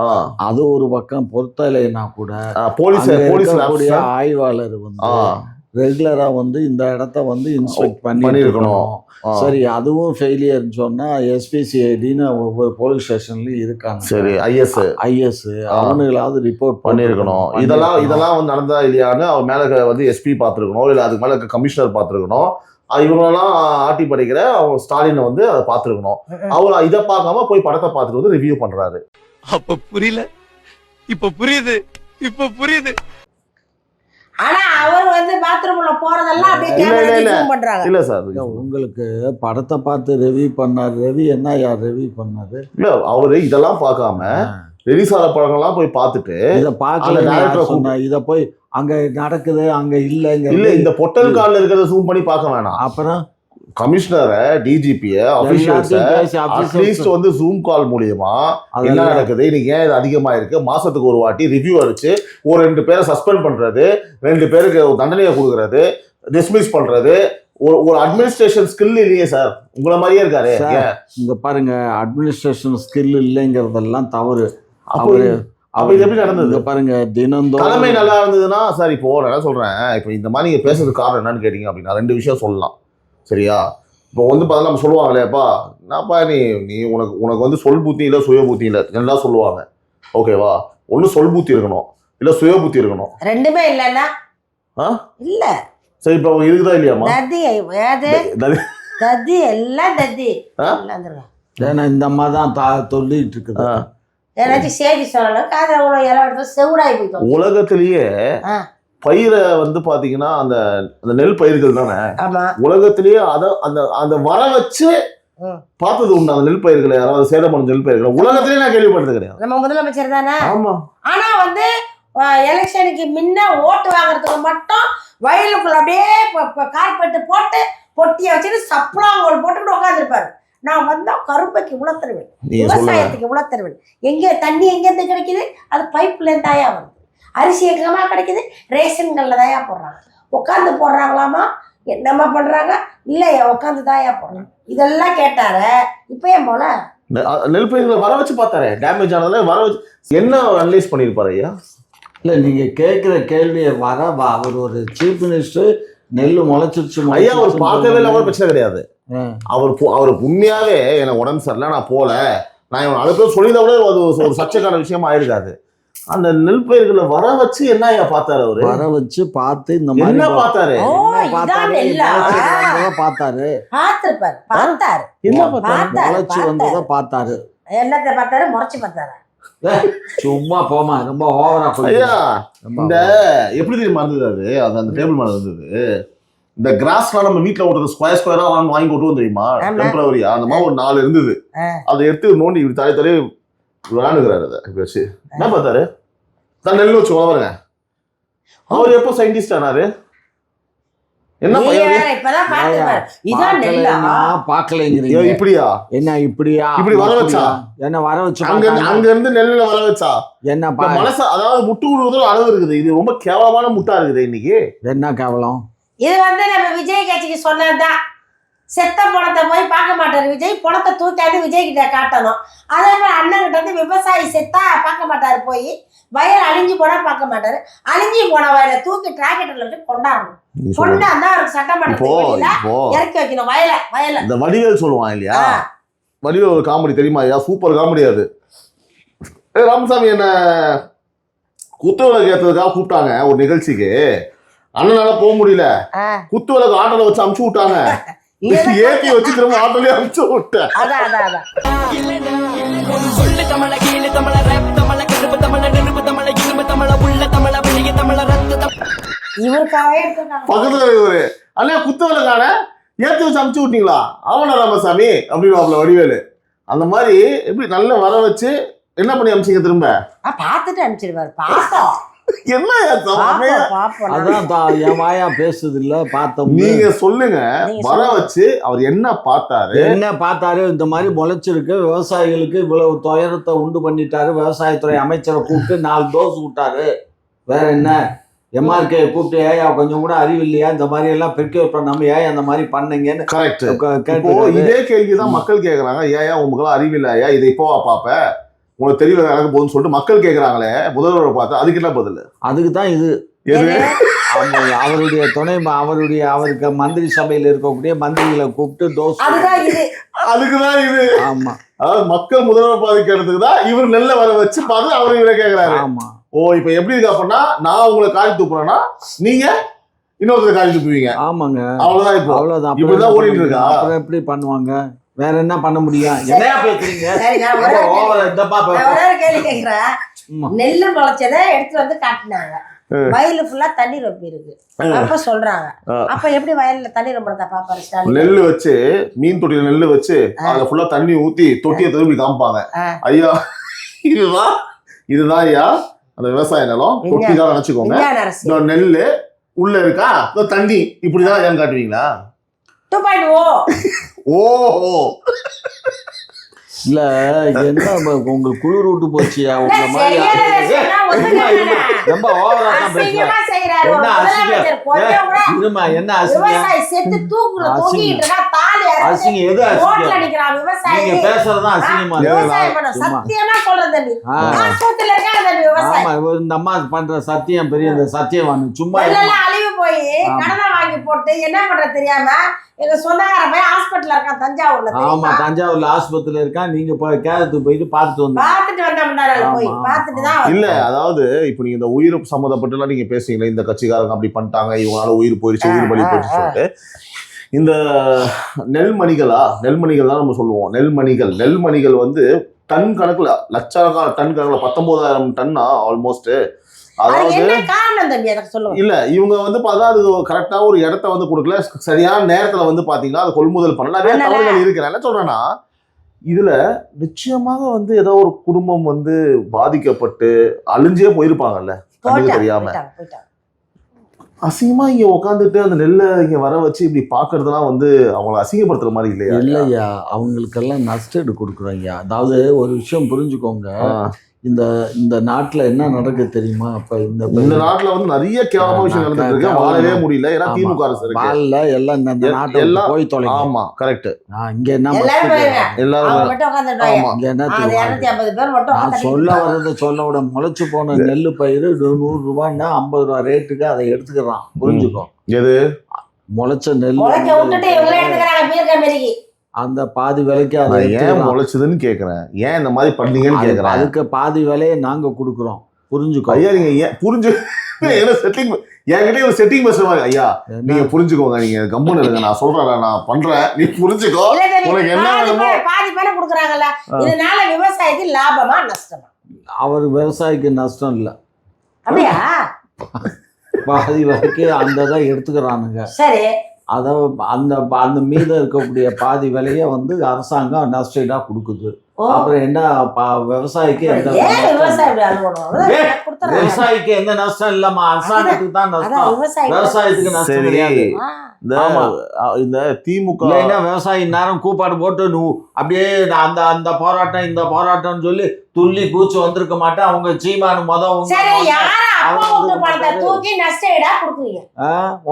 [SPEAKER 7] அது ஒரு பக்கம் பொருத்தலைன்னா கூட போலீஸ் ஆய்வாளர் வந்து ரெகுலரா வந்து இந்த இடத்த வந்து இன்ஸ்பெக்ட் பண்ணிருக்கணும். சரி, அதுவும் ஃபெயிலியர்னு சொன்னா எஸ்பிசிஐடின்னு ஒவ்வொரு போலீஸ் ஸ்டேஷன்லயும் இருக்காங்க.
[SPEAKER 2] சரி, ஐஎஸ்
[SPEAKER 7] அவனுங்களாவது ரிப்போர்ட்
[SPEAKER 2] பண்ணிருக்கணும். இதெல்லாம் வந்து நடந்தா இல்லையான்னு அவன் மேல வந்து எஸ்பி பார்த்துருக்கணும், இல்லை அதுக்கு மேல கமிஷனர் பார்த்துருக்கணும். இவங்களெல்லாம் ஆட்டி படைக்கிற அவங்க ஸ்டாலினை வந்து அதை பார்த்துருக்கணும். அவர் இதை பார்க்காம போய் படத்தை பார்த்துட்டு வந்து ரிவ்யூ பண்றாரு.
[SPEAKER 5] அப்ப புரியல, இப்ப புரியுது, இப்ப புரியுது.
[SPEAKER 3] ஆனா அவர் வந்து பாத்ரூம்ல போறதெல்லாம் அப்படியே
[SPEAKER 2] இல்ல,
[SPEAKER 3] கேமரா
[SPEAKER 2] இல்ல,
[SPEAKER 3] வச்சு
[SPEAKER 2] இல்ல.
[SPEAKER 3] zoom பண்றாங்க.
[SPEAKER 2] இல்ல சார்,
[SPEAKER 7] உங்களுக்கு படத்தை பார்த்து ரிவ்யூ பண்ணார். ரவி என்ன யார் ரிவ்யூ பண்ணாரு?
[SPEAKER 2] இல்ல அவரு இதெல்லாம் பார்க்காம ரிலீஸ் ஆகிற படங்கள்லாம் போய் பார்த்துட்டு
[SPEAKER 7] இதை பார்க்கல,
[SPEAKER 2] அந்த director
[SPEAKER 7] சொன்ன இதை போய் அங்க நடக்குது அங்க இல்லைங்க.
[SPEAKER 2] இல்ல இந்த பொட்டல் கால்ல இருக்கிறத ஜூம் பண்ணி பார்க்க வேணாம்.
[SPEAKER 7] அப்புறம்
[SPEAKER 2] கமிஷனரை, டிஜிபிய, அபிஷியல்ஸ் அட்லீஸ்ட் வந்து ஜூம் கால் மூலியமா என்ன நடக்குது, இன்னைக்கு ஏன் இது அதிகமா இருக்கு, மாசத்துக்கு ஒரு வாட்டி ரிவ்யூ அடிச்சு ஒரு 2 பேரை சஸ்பெண்ட் பண்றது, 2 பேருக்கு தண்டனையை கொடுக்கறது, டிஸ்மிஸ் பண்றது ஒரு அட்மினிஸ்ட்ரேஷன் ஸ்கில் இல்லையே சார். உங்களை மாதிரியே இருக்காரு.
[SPEAKER 7] இங்க பாருங்க, அட்மினிஸ்ட்ரேஷன் ஸ்கில் இல்லைங்கிறதெல்லாம் தவறு.
[SPEAKER 2] அப்ப இது எப்படி நடந்தது
[SPEAKER 7] பாருங்க, தினந்தோறும்
[SPEAKER 2] தலைமை நல்லா இருந்ததுன்னா சார். இப்போ நான் என்ன சொல்றேன், இப்போ இந்த மாதிரி நீங்க பேசுறதுக்கு காரணம் என்னன்னு கேட்டீங்க அப்படின்னா 2 விஷயம் சொல்லலாம். சரியா? இப்போ வந்து பார்த்தா நம்ம சொல்லுவாங்களேப்பா, என்னப்பா நீ உனக்கு வந்து சொல் புத்தி இல்லை சுய புத்தி இல்லை நல்லா சொல்லுவாங்க. ஓகேவா? ஒன்று சொல் புத்தி இருக்கணும், இல்லை சுய புத்தி இருக்கணும்.
[SPEAKER 3] ரெண்டுமே இல்லைன்னா இல்ல.
[SPEAKER 2] சரி, இப்போ இருக்குதா இல்லையாமா?
[SPEAKER 3] தத்தி எல்லாம் தத்தி.
[SPEAKER 7] ஏன்னா இந்த அம்மா தான் சொல்லிட்டு இருக்குது.
[SPEAKER 3] ஏதாச்சும் செய்தி சொல்லணும், காதை அவ்வளோ இலை எடுத்து செவிடாகி போயிட்டோம்.
[SPEAKER 2] உலகத்திலேயே பயிரை வந்து பாத்தீங்கன்னா அந்த நெல் பயிர்கள் தானே உலகத்திலேயே அந்த வர வச்சு பார்த்தது உண்டு. அந்த நெல் பயிர்களை யாராவது சேதமான நெல் பயிர்களை உலகத்திலேயே நான் கேள்விப்பட்டது கிடையாது.
[SPEAKER 3] நம்ம முதலமைச்சர் தானே.
[SPEAKER 2] ஆமா.
[SPEAKER 3] ஆனா வந்து எலெக்ஷனுக்கு முன்ன ஓட்டு வாங்குறதுக்கு மட்டும் வயலுக்குள்ள அப்படியே கார்பெட்டு போட்டு பொட்டியை வச்சுட்டு சப்ளாங்கோல் போட்டுக்கிட்டு உட்காந்துருப்பாரு. நான் வந்தா கருப்பைக்கு உளத்தருவேன், விவசாயத்துக்கு உளத்தருவேன். எங்கே தண்ணி எங்கேருந்து கிடைக்குது? அது பைப்ல தாயா வருது. அரிசி எங்கம்மா கிடைக்குது? ரேஷன்கள்ல தாயா போடுறாங்க. உட்காந்து போடுறாங்களாமா? என்னம்மா பண்றாங்க? இல்லையா, உட்காந்து தாயா போடுறாங்க. இதெல்லாம் கேட்டாரு. இப்போ ஏன் போல
[SPEAKER 2] நெல் பயிர்களை வர வச்சு பார்த்தாரு, டேமேஜ் ஆனதுல வர வச்சு என்ன அனலைஸ் பண்ணியிருப்பாரு ஐயா?
[SPEAKER 7] இல்லை, நீங்க கேட்குற கேள்வியை அவர் ஒரு சீஃப் மினிஸ்டர் நெல் முளைச்சிருச்சு
[SPEAKER 2] ஐயா, அவர் பார்க்கவே இல்லை, அவர் பிரச்சனை கிடையாது. அவர் உண்மையாவே எனக்கு உடம்பு சரியில்லை, நான் போல, நான் இவன் அடுத்த சொல்லிதான் கூட அது ஒரு சர்ச்சைக்கான விஷயமா ஆயிருக்காது. அந்த நெல் பயிர்களை வர வச்சு என்ன ஐயா பார்த்தாரு? அவரு வர வச்சு பார்த்து இந்த மாதிரி என்ன பார்த்தாரு? முளைச்சு வந்ததை பார்த்தாரு.
[SPEAKER 3] என்னத்தை பார்த்தாரு? முறைச்சு பார்த்தாரு.
[SPEAKER 7] சும்மா போமா, ரொம்ப ஓவரா.
[SPEAKER 2] ஐயா, இந்த எப்படி தெரியுமா இருந்தது? அது அந்த டேபிள் மேல இருந்தது. இந்த கிராஸ்லாம் நம்ம வீட்டுல ஓட்டுறது ஸ்கொயரா வாங்கி ஓட்டுவோம் தெரியுமா, டெம்பரவரியா. அந்த மாதிரி ஒரு 4 இருந்தது. அதை எடுத்து நோண்டி இப்படி தலை விளையாடுகிறாரு. அதை வச்சு என்ன பார்த்தாரு? தான் நெல் வச்சு வளருங்க. அவர் எப்போ சயின்டிஸ்ட் ஆனாரு? என்ன இப்படியா
[SPEAKER 7] என்ன இப்படியா
[SPEAKER 2] இப்படி வர வச்சா
[SPEAKER 7] என்ன வர வச்சு
[SPEAKER 2] அங்க இருந்து நெல்ல வர வச்சா என்ன மனசு? அதாவது முட்டு விடுவதில் அளவு இருக்குது. இது ரொம்ப கேவலமான முட்டா இருக்குது இன்னைக்கு. என்ன கேவலம்?
[SPEAKER 3] இது வந்து நம்ம விஜய் கட்சிக்கு சொன்னதுதான். செத்த பணத்தை போய் பார்க்க மாட்டாரு விஜய். பணத்தை தூக்காது விஜய் கிட்ட காட்டணும். அதே மாதிரி அண்ணன் கிட்ட வந்து விவசாயி செத்தா பார்க்க மாட்டாரு, போய் வயல் அழிஞ்சு போனா பார்க்க மாட்டாரு. அழிஞ்சு போன வயலை தூக்கி டிராக்டர்ல வச்சு கொண்டாடணும். கொண்டாந்தா அவருக்கு சட்டமன்றத்துல இறக்கி வைக்கணும் வயலை.
[SPEAKER 2] இந்த வடிவேல் சொல்லுவான் இல்லையா, வடிவேல் ஒரு காமெடி தெரியுமா ஐயா? சூப்பர் காமெடி அது. ராமசாமி என்ன குத்துவிளக்கு ஏற்றதுக்காக கூப்பிட்டாங்க ஒரு நிகழ்ச்சிக்கு. அண்ணனால போக முடியல, குத்துவிளக்கு ஆட்டோல வச்சு அமுச்சு விட்டாங்க. ஏத்தி வச்சு திரும்ப ஆட்டோலயே அமுச்சு விட்டேன். பக்கத்துல இவரு அண்ணா குத்துவிளக்கான ஏத்தி வச்சு அமுச்சு விட்டீங்களா? அவன ராமசாமி அப்படின்னு வடிவேலு. அந்த மாதிரி எப்படி நல்ல வர வச்சு என்ன பண்ணி அமிச்சிங்க? திரும்ப
[SPEAKER 3] பார்த்துட்டு அனுப்பிச்சிருவாரு. பார்த்தோம்
[SPEAKER 2] என்ன
[SPEAKER 7] அதான் என் வாயா பேசுது இல்ல. பார்த்தோம்.
[SPEAKER 2] நீங்க சொல்லுங்க, வர வச்சு அவர் என்ன பார்த்தாரு?
[SPEAKER 7] இந்த மாதிரி முளைச்சிருக்கு, விவசாயிகளுக்கு இவ்வளவு துயரத்தை உண்டு பண்ணிட்டாரு. விவசாயத்துறை அமைச்சரை கூப்பிட்டு 4 டோஸ் விட்டாரு. வேற என்ன? எம்ஆர்கே கூப்பிட்டு ஏயா கொஞ்சம் கூட அறிவு இல்லையா, இந்த மாதிரி எல்லாம் ப்ரிக்யூர் பண்ணாம ஏன் அந்த மாதிரி பண்ணீங்கன்னு.
[SPEAKER 2] கரெக்ட். இதே கேள்விதான் மக்கள் கேட்கறாங்க. ஏயா உங்களுக்கு அறிவு இல்லையா, இதை இப்போவா பாப்ப, உங்களுக்கு தெரியல நடக்க போகுதுன்னு சொல்லிட்டு மக்கள் கேட்கறாங்களே முதல்வரை பார்த்து. அதுக்கு என்ன பதில்?
[SPEAKER 7] அதுக்கு தான் இது அவருடைய துணை அவருக்கு மந்திரி சபையில் இருக்கக்கூடிய மந்திரிகளை கூப்பிட்டு டோஸ்.
[SPEAKER 2] அதுக்குதான் இது.
[SPEAKER 7] ஆமா,
[SPEAKER 2] அதாவது மக்கள் முதல்வர் பாதிக்கிறதுக்கு தான் இவர் நெல்லை வர வச்சு பார்த்து அவரு இவரை கேட்கிறாரு.
[SPEAKER 7] ஆமா.
[SPEAKER 2] ஓ, இப்ப எப்படி இருக்கு அப்படின்னா, நான் உங்களை காய் தூக்குறேன்னா நீங்க இன்னொருத்தர் காரி துப்புவீங்க.
[SPEAKER 7] ஆமாங்க,
[SPEAKER 2] அவ்வளவுதான். இப்போ
[SPEAKER 7] அவ்வளவுதான்.
[SPEAKER 2] இப்படிதான் ஓடிட்டு இருக்கா?
[SPEAKER 7] அப்புறம் எப்படி பண்ணுவாங்க? வேற என்ன பண்ண முடியும்? என்னையா பேசுறீங்க?
[SPEAKER 3] சரி, நான் ஒரே ஒரு
[SPEAKER 7] ஓவர
[SPEAKER 3] கேள்வி-
[SPEAKER 7] இந்தப்பா
[SPEAKER 3] நான் ஒரே ஒரு கேள்வி கேட்கிறேன்.
[SPEAKER 7] சும்மா.
[SPEAKER 3] நெல்லு முளைச்சதை எடுத்துட்டு வந்து காட்டினாங்க. வயலு ஃபுல்லா தண்ணி ரொப்பி இருக்கு. அப்ப சொல்றாங்க, அப்ப எப்படி வயல்ல தண்ணி ரொம்பறத பாப்பாரு ஸ்டாலின்?
[SPEAKER 2] நெல்லு வச்சு, மீன் தொட்டியில நெல்லு வச்சு அதுல ஃபுல்லா தண்ணி ஊத்தி தொட்டியை திரும்பி காமிப்பாங்க. ஐயா இதுதான் ஐயா அந்த விவசாய நிலம், தொட்டி தான் நினைச்சுக்கோங்க.
[SPEAKER 3] விஞ்ஞான அரசியல்.
[SPEAKER 2] இந்த நெல்லு உள்ள இருக்கா, இந்த தண்ணி இப்படிதான் ஐயான்னு காட்டுவீங்களா?
[SPEAKER 3] 2.0.
[SPEAKER 2] ஓஹோ,
[SPEAKER 7] இல்ல என்ன உங்களுக்கு குளிர் விட்டு போச்சியா? உங்க மாதிரி
[SPEAKER 3] சரியான சொன்னா ஒத்துக்கல.
[SPEAKER 7] ரொம்ப ஓவரா தான் பேசுறேன்.
[SPEAKER 3] அசிங்கமா செய்யறாரு ஒரு
[SPEAKER 7] என்ன
[SPEAKER 3] முதலமைச்சர்.
[SPEAKER 7] அசிங்கம்?
[SPEAKER 3] கொஞ்சம் கூட
[SPEAKER 7] இருமா, என்ன அசிங்கம்?
[SPEAKER 3] விவசாயி செத்து தூக்கிட்டு இருக்கா, தாலி
[SPEAKER 7] அசிங்கம் எது
[SPEAKER 3] ரோட்ல
[SPEAKER 7] அசிங்கம்?
[SPEAKER 3] நிக்கிறான் விவசாயி.
[SPEAKER 7] நீங்க பேசுறதுதான் அசிங்கமா இருக்கு.
[SPEAKER 3] விவசாயம் பண்ண சத்தியமா சொல்றேன் தம்பி. ஆஸ்பத்திரியில இருக்காங்க தம்பி விவசாயி.
[SPEAKER 7] ஆமா, இந்த அம்மா பண்ற சத்தியம் பெரிய இந்த சத்தியவான் சும்மா
[SPEAKER 3] நெல்லெல்லாம் அழிவு போய் கடனை வாங்கி போட்டு என்ன பண்ற தெரியாம எங்க சொந்தக்கார போய் ஹாஸ்பிட்டல்ல இருக்கான் தஞ்சாவூர்ல.
[SPEAKER 7] ஆமா, தஞ்சாவூர்ல ஆஸ்பத்திரியில இருக்கான். நீங்க போய் கேரத்துக்கு போயிட்டு பார்த்துட்டு வந்து
[SPEAKER 3] பாத்துட்டு வந்தோம்னால போய் பாத்துட்டு தான்
[SPEAKER 2] இல்ல அதாவது இப்ப நீங்க இந்த உயிர் சம்மந்தப்பட்டு எல்லாம் நீங்க பேசுறீங்களே, இந்த கட்சிக்காரங்க அப்படி பண்ணிட்டாங்க, இவங்களால உயிர் போயிடுச்சு, உயிர் பலி போயிடுச்சு சொல்லிட்டு. இந்த நெல்மணிகள் தான் நம்ம சொல்லுவோம். நெல்மணிகள் வந்து டன் கணக்குல, லட்சக்கணக்கான டன் கணக்குல 19,000 டன்னா ஆல்மோஸ்ட். அதாவது
[SPEAKER 3] என்ன காரணம் தம்பி எனக்கு சொல்லுங்க.
[SPEAKER 2] இல்ல இவங்க வந்து பார்த்தா அது கரெக்டா ஒரு இடத்த வந்து கொடுக்கல, சரியான நேரத்துல வந்து பாத்தீங்கன்னா அது கொள்முதல் பண்ணல. நிறைய தவறுகள் இருக்கு. என்ன சொல்றேன்னா, இதுல நிச்சயமாக வந்து ஏதோ ஒரு குடும்பம் வந்து பாதிக்கப்பட்டு அழிஞ்சே போயிருப்பாங்கல்ல, கண்ணுக்கு தெரியாம.
[SPEAKER 3] போயிட்டாங்க.
[SPEAKER 2] அசிங்கமா இங்க உட்காந்துட்டு அந்த நெல்லை இங்க வர வச்சு இப்படி பாக்குறதுலாம் வந்து அவங்களை அசிங்கப்படுத்துற மாதிரி இல்லையா?
[SPEAKER 7] இல்லையா, அவங்களுக்கெல்லாம் நஷ்டஈடு கொடுக்குறோம். அதாவது ஒரு விஷயம் புரிஞ்சுக்கோங்க. இந்த இந்த நாட்டுல என்ன நடக்குது தெரியுமா? அப்ப
[SPEAKER 2] இந்த நாட்டுல வந்து நிறைய கேவலமான விஷயம் நடந்துட்டு இருக்கு. வாழவே முடியல. ஏன்னா திமுக அரசு இருக்கு.
[SPEAKER 7] வாழல எல்லாம் இந்த நாட்டை
[SPEAKER 2] எல்லாம்
[SPEAKER 7] போய் தொலைங்க.
[SPEAKER 2] ஆமா, கரெக்ட்.
[SPEAKER 7] இங்க என்ன
[SPEAKER 3] எல்லாரும் போயிருங்க.
[SPEAKER 2] எல்லாரும்
[SPEAKER 3] அவங்க மட்டும் உட்கார்ந்துட்டாங்க.
[SPEAKER 2] ஆமா.
[SPEAKER 7] இங்க என்ன
[SPEAKER 3] அது 250 பேர் மட்டும்
[SPEAKER 7] நான்
[SPEAKER 3] உட்கார்ந்துட்டு
[SPEAKER 7] சொல்ல வர்றதை சொல்ல விட, முளைச்சு போன நெல்லு பயிர் 100 ரூபான்னா 50 ரூபா ரேட்டுக்கு அதை எடுத்துக்கிறான். புரிஞ்சுக்கோ.
[SPEAKER 2] எது
[SPEAKER 7] முளைச்ச நெல்
[SPEAKER 3] முளைக்க விட்டுட்டு இவங்களே எடுத்துக்கிறாங்க பீர் கம்பெனிக்கு.
[SPEAKER 7] அந்த பாதி விலைக்கு அதை
[SPEAKER 2] நான் ஏன்
[SPEAKER 7] எடுத்துக்கிறான்.
[SPEAKER 2] முளைச்சதுன்னு கேக்குறேன், ஏன் இந்த மாதிரி பண்ணீங்கன்னு கேக்குறேன்.
[SPEAKER 7] அதுக்கு பாதி விலையை நாங்க கொடுக்குறோம். புரிஞ்சுக்கோ.
[SPEAKER 2] ஐயா நீங்க ஏன் புரிஞ்சு என்ன செட்டிங் என்கிட்ட ஒரு செட்டிங் பேசுற மாதிரி? ஐயா நீங்க புரிஞ்சுக்கோங்க, நீங்க கம்முன்னு இருங்க, நான் சொல்றேன், நான் பண்றேன், நீ புரிஞ்சுக்கோ.
[SPEAKER 3] இல்ல தம்பி,
[SPEAKER 2] உனக்கு என்ன வேணுமோ
[SPEAKER 3] பாதி பேரை கொடுக்குறாங்கல்ல, இதனால விவசாயிக்கு லாபமா நஷ்டமா?
[SPEAKER 7] அவர் விவசாயிக்கு நஷ்டம் இல்லை.
[SPEAKER 3] அப்படியா?
[SPEAKER 7] பாதி வரைக்கும் அந்த இதை எடுத்துக்கிறானுங்க.
[SPEAKER 3] சரி,
[SPEAKER 7] அதை அந்த அந்த மீதம் இருக்கக்கூடிய பாதி விலையை வந்து அரசாங்கம் நஷ்டஈடா கொடுக்குது. அப்புறம் என்ன விவசாயிக்கு எந்த
[SPEAKER 3] ஏன் விவசாயி இப்படி அழுவணும்? கொடுத்துறாங்க.
[SPEAKER 7] விவசாயிக்கு எந்த நஷ்டம் இல்லம்மா, அரசாங்கத்துக்கு தான்
[SPEAKER 3] அதான்
[SPEAKER 7] நஷ்டம்.
[SPEAKER 3] விவசாயி.
[SPEAKER 7] விவசாயத்துக்கு நஷ்டம்
[SPEAKER 2] சரி.
[SPEAKER 7] கிடையாது. ஆமா.
[SPEAKER 2] இந்த திமுக
[SPEAKER 7] இல்லைன்னா விவசாயி நேரம் கூப்பாடு போட்டு அப்படியே அந்த அந்த போராட்டம் இந்த போராட்டம்னு சொல்லி துள்ளி கூச்சு வந்திருக்க மாட்டேன். அவங்க சீமானு
[SPEAKER 3] சரி, யார அப்பா
[SPEAKER 7] அவங்க
[SPEAKER 3] விட்டு பணத்தை தூக்கி நஷ்டஈடா கொடுக்குறீங்க?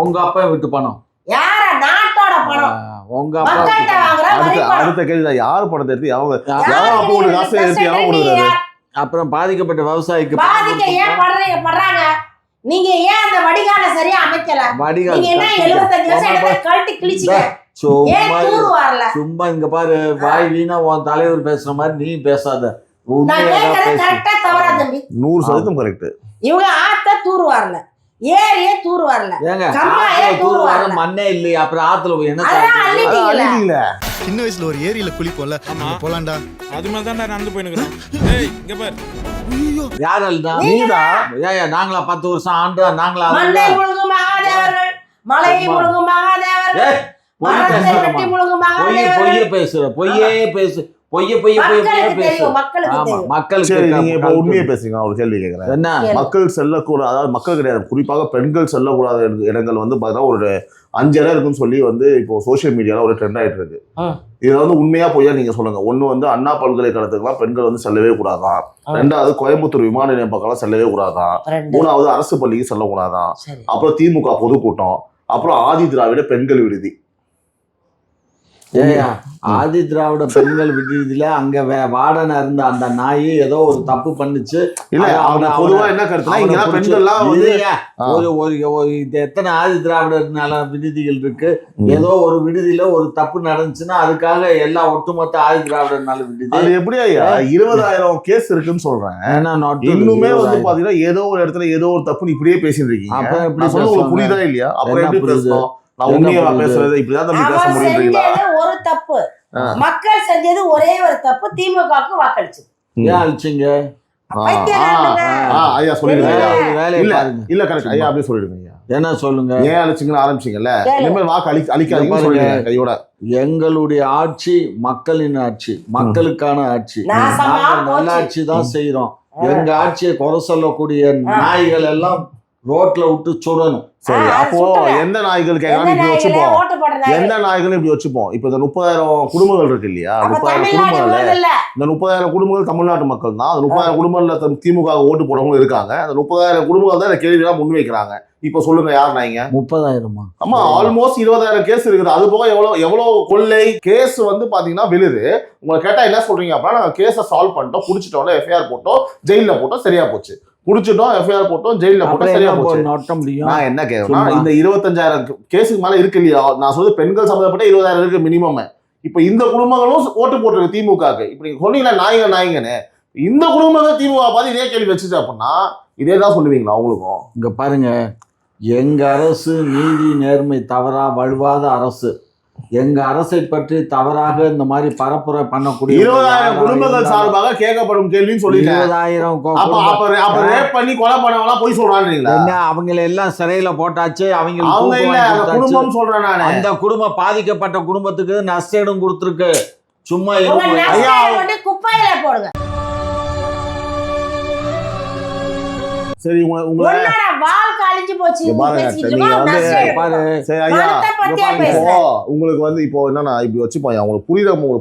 [SPEAKER 7] உங்க அப்பா விட்டு பணம்,
[SPEAKER 3] யார நாட்டோட பணம்?
[SPEAKER 7] உங்க அப்பா
[SPEAKER 3] மக்கள்கிட்ட வாங்குற வரி பணம்.
[SPEAKER 2] அடுத்த கேள்வி, யாரு பணத்தை எடுத்து அவங்க
[SPEAKER 3] யாருக்கு
[SPEAKER 2] அப்போ ஒரு காசை எடுத்து
[SPEAKER 3] நீங்க
[SPEAKER 2] எவன் கொடுக்குறாரு?
[SPEAKER 7] அப்புறம் பாதிக்கப்பட்ட விவசாயிக்கு
[SPEAKER 3] பாதிக்க ஏன் படுறாங்க? நீங்க ஏன் அந்த வடிகால சரியா அமைக்கல?
[SPEAKER 7] வடிகால்
[SPEAKER 3] நீங்க என்ன 75 வருஷம் இடத்தை கழட்டி கிழிச்சீங்க? ஏன்
[SPEAKER 7] சும்மா
[SPEAKER 3] தூர் வரல?
[SPEAKER 7] சும்மா இங்க பாரு, வாய் வீணா உன் தலைவர் பேசுற மாதிரி நீ பேசாத.
[SPEAKER 3] நான்
[SPEAKER 7] உண்மையா
[SPEAKER 3] கேட்கறது
[SPEAKER 7] பேசு.
[SPEAKER 3] கரெக்டா தவறா தம்பி?
[SPEAKER 2] 100% கரெக்ட்.
[SPEAKER 3] இவங்க ஆத்த தூர் வரல, ஏரியே தூர் வரல,
[SPEAKER 7] ஏங்க
[SPEAKER 3] கம்மாயே
[SPEAKER 7] ஆத்துல
[SPEAKER 3] தூர்
[SPEAKER 7] தூர் வர
[SPEAKER 3] வரல.
[SPEAKER 7] மண்ணே இல்லையா? அப்புறம் ஆத்துல போய் என்ன
[SPEAKER 3] அதான்
[SPEAKER 7] சாப்பிடுறது?
[SPEAKER 3] அள்ளிட்டீங்கல்ல.
[SPEAKER 2] அழிட்டீங்களே.
[SPEAKER 9] சின்ன வயசுல ஒரு ஏரியில குளிப்போம்ல, போலாண்டா.
[SPEAKER 5] அது மாதிரி தான் நடந்து போயினுக்கிறேன். ஏய் இங்க பாரு.
[SPEAKER 7] யார் அழுதா?
[SPEAKER 3] நீங்கதான்.
[SPEAKER 7] ஏன் நாங்களா 10 வருஷம் ஆண்டா? நாங்களா
[SPEAKER 3] மண்ணை முழுங்கும் மகாதேவர்கள், மலையை முழுங்கும் மகாதேவர்கள்,
[SPEAKER 7] ஏய், பொய்
[SPEAKER 3] மரத்தை
[SPEAKER 7] பேசுறமா?
[SPEAKER 3] வெட்டி முழுங்கும்
[SPEAKER 7] பொய்யே
[SPEAKER 3] மகாதேவர்கள்.
[SPEAKER 7] பேசுற, பொய்யே பேசு, பொய்யே
[SPEAKER 3] மக்களுக்கு
[SPEAKER 7] பேசு.
[SPEAKER 3] தெரியும், மக்களுக்கு
[SPEAKER 7] ஆமா,
[SPEAKER 3] தெரியும்.
[SPEAKER 7] மக்களுக்கு
[SPEAKER 2] சரி, நீங்க இப்ப
[SPEAKER 7] கருத்து.
[SPEAKER 2] உண்மையை பேசுறீங்க. நான் ஒரு கேள்வி கேட்கிறேன்.
[SPEAKER 7] என்ன
[SPEAKER 2] மக்கள் செல்லக்கூடாது, அதாவது மக்கள் கிடையாது, குறிப்பாக பெண்கள் செல்லக்கூடாத இடங்கள் வந்து பார்த்தீங்கன்னா ஒரு 5 இடம் இருக்குன்னு சொல்லி வந்து இப்போ சோசியல் மீடியால ஒரு ட்ரெண்ட் ஆயிட்டு இருக்கு. இது வந்து உண்மையா பொய்யா நீங்க சொல்லுங்க. ஒண்ணு வந்து அண்ணா பல்கலைக்கழகத்துக்குலாம் பெண்கள் வந்து செல்லவே கூடாதான். 2வது கோயம்புத்தூர் விமான நிலையம் பக்கம் செல்லவே கூடாதான். 3வது அரசு பள்ளிக்கு செல்லக்கூடாதான். அப்புறம் திமுக பொதுக்கூட்டம், அப்புறம் ஆதி திராவிட பெண்கள் விடுதி.
[SPEAKER 7] ஏயா ஆதி திராவிட பெண்கள் விடுதியில அங்க வார்டனா இருந்த அந்த நாய் ஏதோ ஒரு தப்பு பண்ணுச்சு.
[SPEAKER 2] இல்ல அவங்க பொதுவா என்ன கருத்துனா இங்க பெண்கள்லாம் வந்து
[SPEAKER 7] இது எத்தனை ஆதி திராவிடர் நல விடுதிகள் இருக்கு, ஏதோ ஒரு விடுதியில ஒரு தப்பு நடந்துச்சுன்னா அதுக்காக எல்லா ஒட்டுமொத்த ஆதி திராவிடர் நல விடுதி
[SPEAKER 2] அது எப்படி ஐயா 20,000 கேஸ் இருக்குன்னு சொல்றேன். இன்னுமே வந்து பாத்தீங்கன்னா ஏதோ ஒரு இடத்துல ஏதோ ஒரு தப்பு இப்படியே பேசிட்டு இருக்கீங்க.
[SPEAKER 7] அப்ப எப்படி
[SPEAKER 2] உங்களுக்கு புரியுதா இல்லையா? அப்புறம் எப்படி பேசணும்? நான் உண்மையா பேசுறது இப்படிதான் தம்பி பேச முடியுங்களா?
[SPEAKER 3] ஒரு தப்பு, மக்கள் செஞ்சது ஒரே ஒரு தப்பு, திமுகவுக்கு வாக்களிச்சு.
[SPEAKER 7] ஏன் அழிச்சிங்க?
[SPEAKER 2] ஐயா சொல்லிடுங்க.
[SPEAKER 7] இல்ல
[SPEAKER 2] இல்ல கரெக்ட் ஐயா, அப்படியே சொல்லிடுங்க ஐயா.
[SPEAKER 7] என்ன சொல்லுங்க?
[SPEAKER 2] ஏன் அழிச்சிங்கன்னு ஆரம்பிச்சீங்கல்ல, இனிமேல் வாக்கு அழிக்காதீங்கன்னு சொல்லுங்க கையோட.
[SPEAKER 7] எங்களுடைய ஆட்சி மக்களின் ஆட்சி, மக்களுக்கான ஆட்சி. நல்லாட்சி தான் செய்யறோம். எங்க ஆட்சியை குறை சொல்லக்கூடிய நாய்கள் எல்லாம் ரோட்ல விட்டு சுடணும்.
[SPEAKER 2] சரி, அப்போ எந்த நாய்கள் கேட்கலாம் இப்படி வச்சுப்போம், எந்த நாய்கள் இப்படி வச்சுப்போம். இப்ப இந்த 30,000 குடும்பங்கள் இருக்கு இல்லையா, 30,000 குடும்பங்கள், இந்த 30,000 குடும்பங்கள் தமிழ்நாட்டு மக்கள் தான். அந்த 30,000 குடும்பங்கள்ல திமுக ஓட்டு போடுறவங்களும் இருக்காங்க. அந்த 30,000 குடும்பங்கள் தான் இந்த கேள்வியெல்லாம் முன்வைக்கிறாங்க. இப்ப சொல்லுங்க யார் நாய்ங்க?
[SPEAKER 7] 30,000?
[SPEAKER 2] ஆமா, ஆல்மோஸ்ட் 20,000 கேஸ் இருக்குது. அது போக எவ்வளவு கொள்ளை கேஸ் வந்து பாத்தீங்கன்னா விழுது. உங்களை கேட்டா என்ன சொல்றீங்க அப்படின்னா, நாங்க கேஸை சால்வ் பண்ணிட்டோம், புடிச்சிட்டோம், எஃப்ஐஆர் போட்டோம், ஜெயில போட்டோம், சரியா போச்சு. புடிச்சிட்டோம், எஃப்ஐஆர் போட்டோம், ஜெயில போட்டோம், சரியா போச்சு. நான் என்ன கேட்கறேன்னா, இந்த 25,000 கேஸுக்கு மேல இருக்கு இல்லையா, நான் சொல்றது பெண்கள் சம்பந்தப்பட்ட 20,000 இருக்கு மினிமம். இப்ப இந்த குடும்பங்களும் ஓட்டு போட்டிருக்கு திமுகக்கு. இப்ப நீங்க சொன்னீங்களா நாய்ங்கன்னு, இந்த குடும்பங்கள் திமுக பார்த்து இதே கேள்வி வச்சுச்சு அப்படின்னா இதே தான் சொல்லுவீங்களா அவங்களுக்கும்?
[SPEAKER 7] இங்க பாருங்க, எங்க அரசு நீதி நேர்மை தவறா வழுவாத அரசு. எங்க அரசை பற்றி தவறாக இந்த மாதிரி பரப்புரை பண்ணக்கூடிய
[SPEAKER 2] 20,000 குடும்பங்கள் சார்பாக கேட்கப்படும் கேள்வின்னு சொல்லிட்டு
[SPEAKER 7] 20,000
[SPEAKER 2] ரேப் பண்ணி கொலை பண்ணவங்களாம் போய் சொல்றாங்களா?
[SPEAKER 7] என்ன அவங்களை எல்லாம் சிறையில போட்டாச்சு,
[SPEAKER 2] அவங்க இல்ல குடும்பம் சொல்றேன் நான்.
[SPEAKER 7] அந்த குடும்பம் பாதிக்கப்பட்ட குடும்பத்துக்கு நஷ்டம் கொடுத்துருக்கு. சும்மா
[SPEAKER 3] ஐயா குப்பையில போடுங்க.
[SPEAKER 2] சரி, உங்களுக்கு வந்து இப்போ என்னன்னா இப்படி வச்சுப்போம், உங்களுக்கு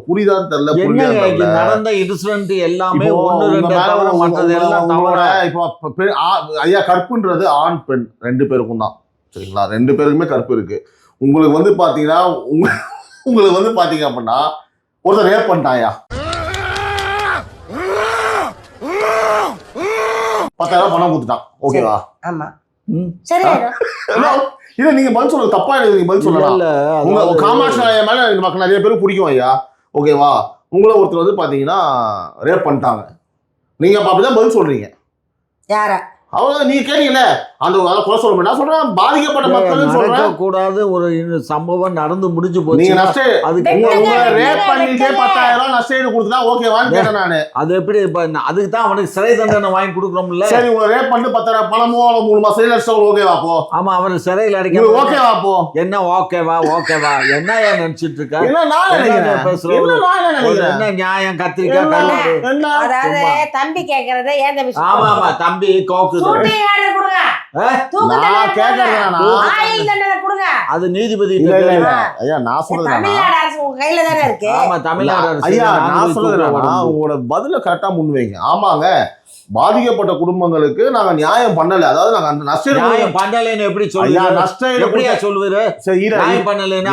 [SPEAKER 2] புரியுதான்னு தெரியல.
[SPEAKER 7] நடந்த இன்சிடென்ட் எல்லாமே 1-2 மற்றது எல்லாம் தவற.
[SPEAKER 2] இப்போ ஐயா கற்புன்றது ஆண் பெண் 2 பேருக்கும் தான், சரிங்களா? 2 பேருக்குமே கற்பு இருக்கு. உங்களுக்கு வந்து பாத்தீங்கன்னா உங்களுக்கு வந்து பாத்தீங்க அப்படின்னா ஒருத்தர் ரேப் பண்ணிட்டாயா, 10,000 பணம் கொடுத்துட்டான், ஓகேவா?
[SPEAKER 3] ஆமா, சரி.
[SPEAKER 2] இல்ல நீங்க பதில் சொல்லுங்க, தப்பா நீங்க பதில் சொல்லலாம். உங்க காமாட்சி மேல மக்கள் நிறைய பேருக்கு பிடிக்கும் ஐயா, ஓகேவா? உங்களை ஒருத்தர் வந்து பாத்தீங்கன்னா ரேப் பண்ணிட்டாங்க, நீங்க அப்படிதான் பதில் சொல்றீங்க.
[SPEAKER 3] யார
[SPEAKER 2] அவங்க நீங்க கேட்டீங்கல்ல, அந்த குறை சொல்ல முடியும். நான் சொல்றேன் பாதிக்கப்பட்ட மக்கள் சொல்றேன்
[SPEAKER 7] கூடாது. ஒரு சம்பவம் நடந்து முடிஞ்சு போச்சு,
[SPEAKER 2] நீங்க ரேப் பண்ணிட்டே 10,000 நஷ்டம் கொடுத்தா ஓகேவான்னு கேட்டேன் நானு.
[SPEAKER 7] அது எப்படி? அதுக்கு தான் அவனுக்கு சிறை தண்டனை வாங்கி கொடுக்குறோம்ல.
[SPEAKER 2] சரி, உங்களை ரேப் பண்ணி 10,000 பணமோ 3 மாசம் சிறை நஷ்டம் ஓகேவா? போ.
[SPEAKER 7] ஆமா, அவன் சிறையில் அடைக்க
[SPEAKER 2] ஓகேவா? போ.
[SPEAKER 7] என்ன ஓகேவா? என்ன ஏன் நினைச்சிட்டு இருக்க?
[SPEAKER 2] என்ன
[SPEAKER 7] நியாயம்? கத்திரிக்காய்
[SPEAKER 3] தம்பி கேக்குறத ஏன் தம்பி?
[SPEAKER 7] ஆமா ஆமா, தம்பி கோக்கு அது நீதிபதி
[SPEAKER 2] ஐயா நான் சொல்றேன், உங்களோட பதில கரெக்டா முன்வைங்க. ஆமாங்க, பாதிக்கப்பட்ட குடும்பங்களுக்கு நாங்க நியாயம் பண்ணல, அதாவது நாங்க அந்த நஷ்டம்
[SPEAKER 7] பண்ணலன்னு எப்படி சொல்லுங்க? நஷ்டம் எப்படியா சொல்லுவாரு? நியாயம் பண்ணலன்னு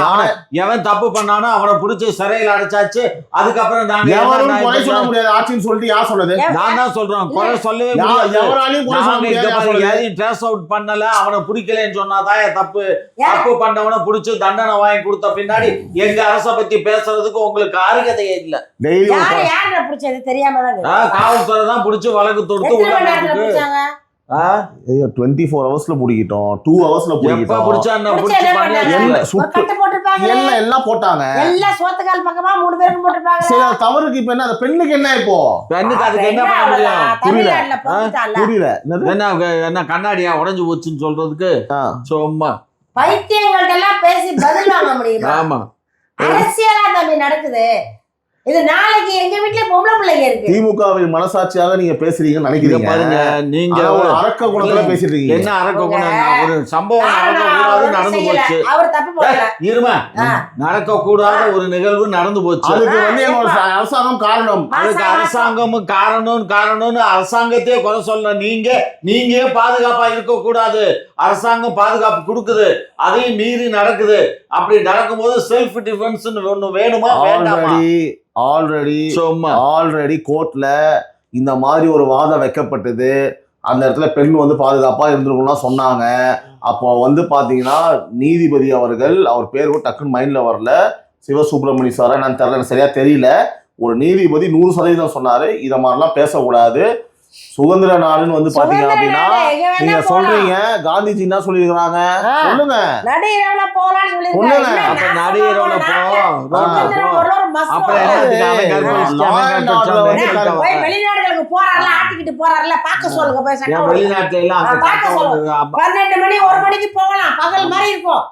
[SPEAKER 7] எவன் தப்பு பண்ணானோ அவனை புடிச்சு சிறையில் அடைச்சாச்சு. அதுக்கப்புறம் நாங்க
[SPEAKER 2] குறை சொல்ல முடியாது ஆட்சின்னு சொல்லிட்டு யார் சொன்னது?
[SPEAKER 7] நான் தான் சொல்றேன், குறை சொல்லவே எதையும் ட்ரேஸ் அவுட் பண்ணல, அவனை பிடிக்கலன்னு சொன்னாதான் தப்பு. தப்பு பண்ணவனை புடிச்சு தண்டனை வாங்கி கொடுத்த பின்னாடி எங்க அரசை பத்தி பேசுறதுக்கு உங்களுக்கு அருகதையே இல்ல. காவல்துறை தான் புடிச்சு வழக்கு தொடுத்து
[SPEAKER 2] 24 ஹவர்ஸ்ல பிடிக்கிட்டோம், 2 ஹவர்ஸ்ல பிடிக்கிட்டோம். எல்லாம் போட்டாங்க. தவறுக்கு இப்ப என்ன, அந்த பெண்ணுக்கு என்ன? இப்போ
[SPEAKER 7] பெண்ணுக்கு அதுக்கு என்ன பண்ண முடியும்?
[SPEAKER 2] புரியல.
[SPEAKER 7] என்ன கண்ணாடியா உடைஞ்சு போச்சுன்னு சொல்றதுக்கு சும்மா
[SPEAKER 3] பைத்தியங்கள்ட்ட எல்லாம் பேசி பதில் வாங்க முடியுமா?
[SPEAKER 7] ஆமா,
[SPEAKER 3] அரசியலா தம்பி நடக்குது. இது நாளைக்கு எங்க வீட்டுல பொம்பளை பிள்ளைங்க இருக்கு.
[SPEAKER 2] திமுகவின் மனசாட்சியாக நீங்க பேசுறீங்கன்னு நினைக்கிறீங்க பாருங்க. நீங்க ஒரு அரக்க குணத்துல பேசிட்டு இருக்கீங்க.
[SPEAKER 7] என்ன அரக்க குணம்? ஒரு சம்பவம் நடக்க கூடாது, நடந்து போச்சு.
[SPEAKER 3] அவர் தப்பு பண்ணல.
[SPEAKER 7] இருமா, நடக்க கூடாத ஒரு நிகழ்வு நடந்து போச்சு.
[SPEAKER 2] அதுக்கு வந்து அரசாங்கம் காரணம்.
[SPEAKER 7] அதுக்கு அரசாங்கமும் காரணம்னு அரசாங்கத்தையே குறை சொல்ல நீங்க பாதுகாப்பா இருக்க கூடாது. அரசாங்கம் பாதுகாப்பு கொடுக்குது, அதையும் மீறி நடக்குது. அப்படி நடக்கும்போது செல்ஃப் டிஃபென்ஸ் ஒண்ணு வேணுமா வேண்டாமா?
[SPEAKER 2] ஆல்ரெடி கோர்ட்ல இந்த மாதிரி ஒரு வாதம் வைக்கப்பட்டது. அந்த இடத்துல பெண் வந்து பாதுகாப்பா இருந்திருக்கும்லாம் சொன்னாங்க. அப்போ வந்து பாத்தீங்கன்னா நீதிபதி அவர்கள், அவர் பேர் கூட டக்குன்னு மைண்ட்ல வரல, சிவசுப்பிரமணிய சாரா நான் தெரியல, எனக்கு சரியா தெரியல, ஒரு நீதிபதி 100% சொன்னாரு இத மாதிரிலாம் பேசக்கூடாது. சுதந்திர நாடுன்னு வந்து பாத்தீங்க அப்படின்னா நீங்க சொல்றீங்க, காந்திஜி என்ன சொல்லிருக்காங்க சொல்லுங்க.
[SPEAKER 3] நடிகரவுல போலான்னு
[SPEAKER 2] சொல்லுங்க.
[SPEAKER 3] சொல்லிருக்காங்க.
[SPEAKER 7] அப்ப நடிகரோட
[SPEAKER 3] போய் வெளிநாடுகளுக்கு போறாருல, ஆட்டிக்கிட்டு போறாருல, பாக்க சொல்லுங்க போய் சட்டம்.
[SPEAKER 7] வெளிநாட்டுல எல்லாம்
[SPEAKER 3] பாக்க சொல்லுங்க. 12 மணி 1 மணிக்கு போகலாம், பகல் மாதிரி இருக்கும்,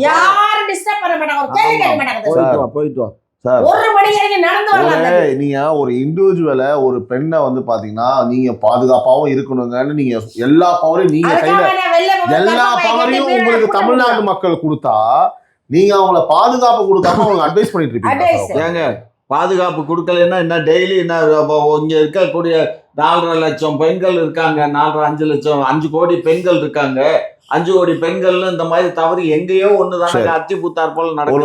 [SPEAKER 3] யாரும் டிஸ்டர்ப் பண்ண மாட்டாங்க, ஒரு கேள்வி கேட்க மாட்டாங்க.
[SPEAKER 7] போயிட்டு வா
[SPEAKER 2] சார்,
[SPEAKER 3] 1 மணி வரைக்கும் நடந்து வரலாம்.
[SPEAKER 2] நீங்க ஒரு இண்டிவிஜுவல, ஒரு பெண்ணை வந்து பாத்தீங்கன்னா நீங்க பாதுகாப்பாவும் இருக்கணுங்கன்னு நீங்க எல்லா பவரையும் நீங்க கையில, எல்லா பவரையும் உங்களுக்கு தமிழ்நாட்டு மக்கள் கொடுத்தா நீங்க அவங்கள பாதுகாப்பு கொடுக்காம அவங்க அட்வைஸ் பண்ணிட்டு இருப்பீங்க.
[SPEAKER 7] ஏங்க பாதுகாப்பு கொடுக்கலன்னா என்ன டெய்லி என்ன இங்க இருக்கக்கூடிய 4.5 லட்சம் பெண்கள் இருக்காங்க, 4.5 லட்சம் 5 கோடி பெண்கள் இருக்காங்க. 5 கோடி பெண்கள் இந்த மாதிரி தவறு எங்கேயோ ஒண்ணுதானே அத்தி பூத்தார் போல நடக்குது.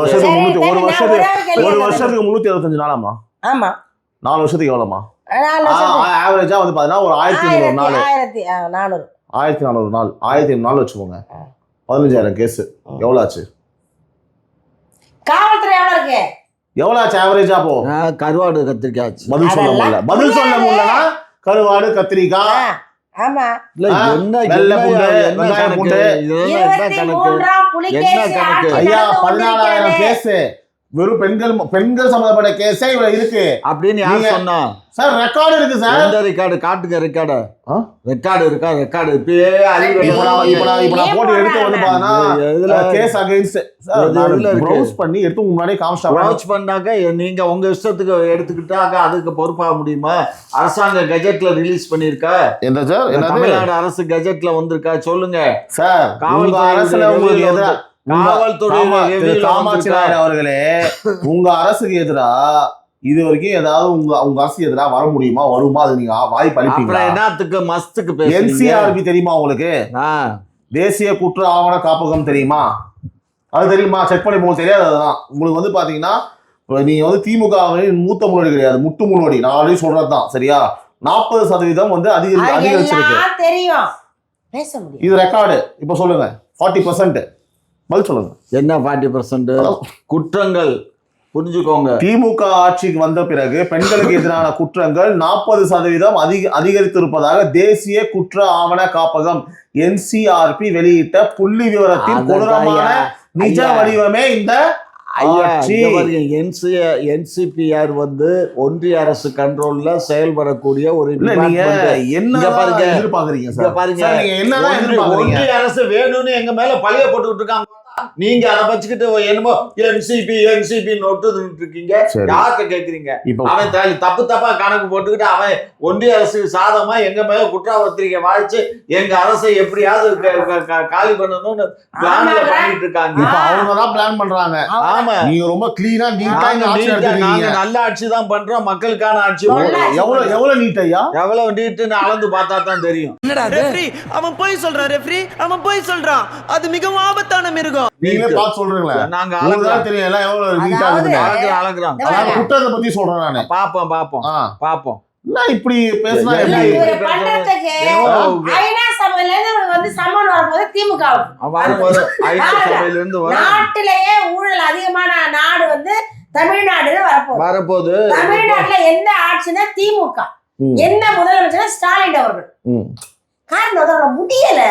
[SPEAKER 2] ஒரு வருஷத்துக்கு 365 நாளாமா?
[SPEAKER 3] ஆமா.
[SPEAKER 2] 4 வருஷத்துக்கு எவ்வளவுமா? ஆவரேஜா வந்து பாத்தீங்கன்னா ஒரு 1500 நாள், 1400 நாள், 1500 நாள் வச்சுக்கோங்க. 15,000 கேஸ் எவ்வளவு ஆச்சு?
[SPEAKER 3] காவல்துறை எவ்வளவு இருக்கு?
[SPEAKER 2] எவ்வளவு ஆச்சு ஆவரேஜா? போ
[SPEAKER 7] கருவாடு கத்திரிக்காய்
[SPEAKER 2] பதில் சொல்ல முடியலன்னா கருவாடு கத்திரிக்காய்.
[SPEAKER 3] ஆமா.
[SPEAKER 2] வெள்ளை பூண்டு, வெங்காயம் பூண்டு, ஐயா 14,000 கேஸ் வெறும் பெண்கள் சம்பந்தப்பட்ட கேஸே இவ்வளவு இருக்கு
[SPEAKER 7] அப்படின்னு யார் சொன்னா?
[SPEAKER 2] சார் ரெக்கார்டு இருக்கு சார்.
[SPEAKER 7] எந்த ரெக்கார்டு காட்டுங்க? ரெக்கார்டு இருக்கா? ரெக்கார்டு இப்பயே
[SPEAKER 2] இப்ப நான் போட்டு எடுத்து வந்து பாத்தீங்கன்னா கேஸ் அகைன்ஸ்ட் ப்ரௌஸ் பண்ணி எடுத்து முன்னாடியே காமிச்சிட்டாங்க.
[SPEAKER 7] ப்ரௌஸ் பண்ணாக்க நீங்க உங்க இஷ்டத்துக்கு எடுத்துக்கிட்டாக்க அதுக்கு பொறுப்பாக முடியுமா? அரசாங்க கெஜெட்ல ரிலீஸ் பண்ணிருக்கா?
[SPEAKER 2] என்ன சார்?
[SPEAKER 7] தமிழ்நாடு அரசு கெஜெட்ல வந்திருக்கா? சொல்லுங்க
[SPEAKER 2] சார். காவல்துறை அரசுல உங்களுக்கு எதிரா,
[SPEAKER 7] காவல்துறை
[SPEAKER 2] காமாட்சி நாயுடு அவர்களே, உங்க அரசுக்கு எதிரா இது வரைக்கும் ஏதாவது உங்க அரசு எதிராக வர முடியுமா? வருமா? அது நீங்க வாய்ப்பு அளிப்பீங்களா?
[SPEAKER 7] என்னத்துக்கு மஸ்துக்கு பேசுறீங்க?
[SPEAKER 2] NCRB தெரியுமா உங்களுக்கு? தேசிய குற்ற ஆவண காப்பகம் தெரியுமா? அது தெரியுமா? செக் பண்ணி போக தெரியாது. அதுதான் உங்களுக்கு வந்து பாத்தீங்கன்னா நீங்க வந்து திமுகவின் மூத்த முன்னோடி கிடையாது, முட்டு முன்னோடி. நான் ஆல்ரெடி சொல்றதுதான் சரியா. 40% வந்து அதிகரிச்சிருக்கு
[SPEAKER 3] தெரியும், பேச முடியும்.
[SPEAKER 2] இது ரெக்கார்டு. இப்ப சொல்லுங்க 40%. பதில் சொல்லுங்க.
[SPEAKER 7] என்ன 40%? குற்றங்கள் புரிஞ்சுக்கோங்க.
[SPEAKER 2] திமுக ஆட்சிக்கு வந்த பிறகு பெண்களுக்கு எதிரான குற்றங்கள் 40% அதிகரித்திருப்பதாக தேசிய குற்ற ஆவண காப்பகம் NCRP வெளியிட்ட புள்ளி விவரத்தின் கொடூரமான நிஜ வடிவமே இந்த ஆட்சி.
[SPEAKER 7] NCPR வந்து ஒன்றிய அரசு கண்ட்ரோல்ல செயல்படக்கூடிய ஒரு
[SPEAKER 2] என்ன எதிர்பார்க்கறீங்க சார்? பாருங்க,
[SPEAKER 7] ஒன்றிய அரசு வேணும்னு எங்க மேல பழிய போட்டுக்கிட்டு இருக்காங்க. நீங்க அதை வச்சுக்கிட்டு என்னமோ NCP நோட்டு இருக்கீங்க. யார்கிட்ட கேக்குறீங்க? அவன் தப்பா கணக்கு போட்டுக்கிட்டு அவன் ஒன்றிய அரசு சாதமா எங்க மேல குற்றப்பத்திரிகை வாய்ச்சு எங்க அரசை எப்படியாவது காலி பண்ணணும்னு பிளான்ல பண்ணிட்டு இருக்காங்க.
[SPEAKER 2] அவங்கதான் பிளான் பண்றாங்க.
[SPEAKER 7] ஆமா,
[SPEAKER 2] நீங்க ரொம்ப கிளீனா
[SPEAKER 7] நாங்க நல்ல ஆட்சி தான் பண்றோம், மக்களுக்கான ஆட்சி.
[SPEAKER 2] எவ்வளவு நீட் ஐயா?
[SPEAKER 7] எவ்வளவு நீட்டுன்னு அளந்து பார்த்தா தான் தெரியும்.
[SPEAKER 5] அவன் போய் சொல்றான் ரெஃப்ரி, அவன் போய் சொல்றான். அது மிகவும் ஆபத்தான மிருகம்.
[SPEAKER 2] நீங்களே பார்த்து சொல்றீங்களா?
[SPEAKER 7] நாங்க
[SPEAKER 2] தெரியும் எல்லாம் எவ்வளவு நீட்டா இருக்கு.
[SPEAKER 7] அளக்குறோம்.
[SPEAKER 2] குற்றத்தை பத்தி சொல்றேன் நானு.
[SPEAKER 7] பாப்போம்.
[SPEAKER 2] என்ன இப்படி பேசினா
[SPEAKER 3] நாட்டிலேயே ஊழல் அதிகமான நாடு வந்து தமிழ்நாடு
[SPEAKER 7] வரப்போகுது.
[SPEAKER 3] தமிழ்நாட்டுல எந்த ஆட்சினா திமுக, என்ன முதலமைச்சர் ஸ்டாலின் அவர்கள். காரணம் முடியல,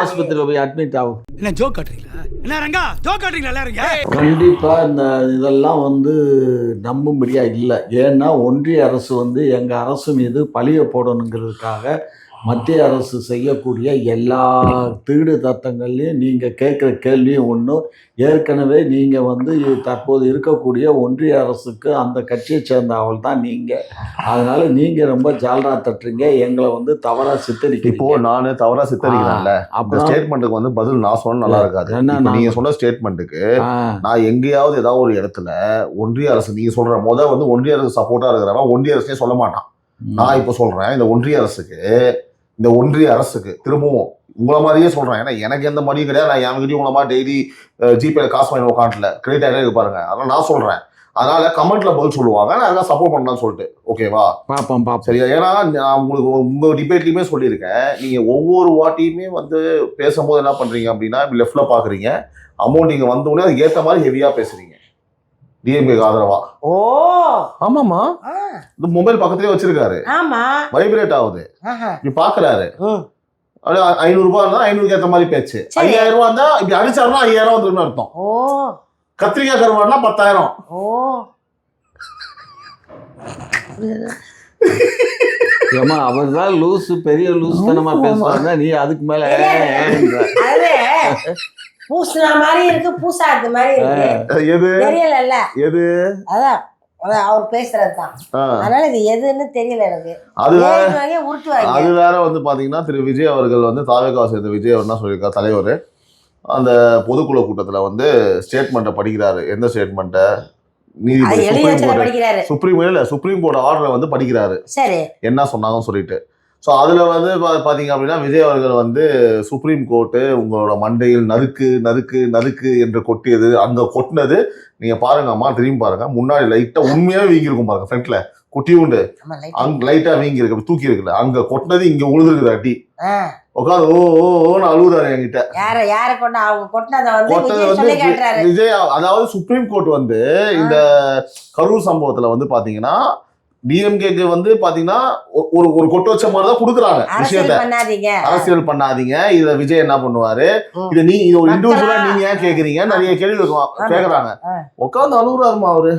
[SPEAKER 7] ஆஸ்பத்திரியில போய் அட்மிட் ஆகும்.
[SPEAKER 5] என்ன ஜோக் காட்டுறீங்களா? என்ன ரங்கா ஜோக் காட்டுறீங்களா? எல்லாரும்
[SPEAKER 7] கண்டிப்பா இந்த இதெல்லாம் வந்து நம்பும்படியா இல்லை. ஏன்னா ஒன்றிய அரசு வந்து எங்க அரசு மீது பழிய போடணுங்கிறதுக்காக மத்திய அரசு செய்யக்கூடிய எல்லா தீடு தத்தங்கள்லையும் நீங்கள் கேட்குற கேள்வியும் ஒன்றும், ஏற்கனவே நீங்கள் வந்து தற்போது இருக்கக்கூடிய ஒன்றிய அரசுக்கு அந்த கட்சியை சேர்ந்த அவள் தான் நீங்கள். அதனால் நீங்கள் ரொம்ப ஜால்ரா தட்டுறீங்க, எங்களை வந்து தவறாக சித்தரிக்க.
[SPEAKER 2] இப்போது நான் தவறாக சித்தரிக்கிறேன்ல, அப்போ ஸ்டேட்மெண்ட்டுக்கு வந்து பதில் நான் சொன்ன நல்லா இருக்காது. என்ன நீங்கள் சொன்ன ஸ்டேட்மெண்ட்டுக்கு நான் எங்கேயாவது ஏதாவது ஒரு இடத்துல ஒன்றிய அரசு நீங்கள் சொல்கிற வந்து ஒன்றிய அரசு சப்போர்ட்டாக இருக்கிறவன் ஒன்றிய அரசே சொல்ல மாட்டான். நான் இப்போ சொல்கிறேன், இந்த ஒன்றிய அரசுக்கு திரும்பவும் உங்களை மாதிரியே சொல்றேன். ஏன்னா எனக்கு எந்த மணியும் கிடையாது. நான் என்கிட்டயும் உங்களை மாதிரி டெய்லி ஜிபேல காசு வாங்கி உட்காந்துல கிரெடிட் ஆகிட்டே பாருங்க. அதனால நான் சொல்றேன். அதனால கமெண்ட்ல பதில் சொல்லுவாங்க, நான் எல்லாம் சப்போர்ட் பண்ணலாம்னு சொல்லிட்டு. ஓகேவா?
[SPEAKER 7] பாப்போம்
[SPEAKER 2] சரியா? ஏன்னா நான் உங்களுக்கு உங்க டிபேட்லயுமே சொல்லியிருக்கேன், நீங்க ஒவ்வொரு வாட்டியுமே வந்து பேசும்போது என்ன பண்றீங்க அப்படின்னா லெஃப்ட்ல பாக்குறீங்க, அமௌண்ட் நீங்க வந்த உடனே அதுக்கு ஏற்ற மாதிரி ஹெவியா பேசுறீங்க டிஎம்கேக்கு ஆதரவா.
[SPEAKER 3] ஓ
[SPEAKER 2] ஆமாமா, இந்த மொபைல் பக்கத்துலயே வச்சிருக்காரு,
[SPEAKER 3] ஆமா
[SPEAKER 2] வைப்ரேட் ஆகுது,
[SPEAKER 3] ஆஹா.
[SPEAKER 2] இப்படி பாக்குறாரு. 500 ரூபாய் இருந்தா 500 ஏற்ற மாதிரி பேச்சு, 5000 ரூபாய் இருந்தா இப்படி அடிச்சாருன்னா 5000 வந்துருன்னு அர்த்தம்.
[SPEAKER 3] ஓ
[SPEAKER 2] கத்திரிக்காய் கருவாடுனா 10,000.
[SPEAKER 3] ஓ
[SPEAKER 7] ஏமா அவர் தான் லூசு, பெரிய லூசு தனமா பேசுவாங்க, நீ அதுக்கு மேல
[SPEAKER 3] அது பூசுன மாதிரி இருக்கு, பூசாத மாதிரி இருக்கு.
[SPEAKER 2] எது
[SPEAKER 3] தெரியல
[SPEAKER 2] எது?
[SPEAKER 3] அதான் அவர் பேசுறதுதான். அதனால இது எதுன்னு தெரியல எனக்கு.
[SPEAKER 2] அது
[SPEAKER 3] உருட்டுவாங்க.
[SPEAKER 2] அது வேற வந்து பாத்தீங்கன்னா திரு விஜய் அவர்கள் வந்து தாவேகா சேர்ந்த விஜய் அவர் என்ன சொல்லியிருக்காரு, தலைவர் அந்த பொதுக்குழு கூட்டத்துல வந்து ஸ்டேட்மெண்ட்டை படிக்கிறாரு. எந்த ஸ்டேட்மெண்ட்டை? நீதிபதி சுப்ரீம் கோர்ட் ஆர்டரை வந்து படிக்கிறாரு,
[SPEAKER 3] சரி
[SPEAKER 2] என்ன சொன்னாங்கன்னு சொல்லிட்டு. ஸோ அதுல வந்து பாத்தீங்க அப்படின்னா விஜய் அவர்கள் வந்து சுப்ரீம் கோர்ட்டு உங்களோட மண்டையில் நறுக்கு நறுக்கு நறுக்கு என்று கொட்டியது, அங்க கொட்டினது நீங்க பாருங்க அம்மா, திரும்பி பாருங்க, முன்னாடி லைட்டா உண்மையாவே வீங்கி இருக்கும் பாருங்க, ஃப்ரண்ட்ல குட்டி உண்டு, அங்க லைட்டா வீங்கி இருக்கு, தூக்கி இருக்குல்ல, அங்க கொட்டினது இங்க உழுதுருக்குது அடி. உட்காந்து ஓன்னு அழுகுறாரு என்கிட்ட.
[SPEAKER 3] யார கொண்டு அவங்க கொட்டினதை வந்து
[SPEAKER 2] விஜய், அதாவது சுப்ரீம் கோர்ட் வந்து இந்த கரூர் சம்பவத்துல வந்து பாத்தீங்கன்னா டிஎம்கேக்கு வந்து பாத்தீங்கன்னா ஒரு கொட்டு வச்ச மாதிரி தான் கொடுக்குறாங்க விஷயத்த. அரசியல் பண்ணாதீங்க, இதுல விஜய் என்ன பண்ணுவாரு, இது ஒரு இண்டிவிஜுவலா நீங்க ஏன் கேக்குறீங்க, நிறைய கேள்வி கேக்குறாங்க. உட்காந்து அழுகுறாருமா அவரு.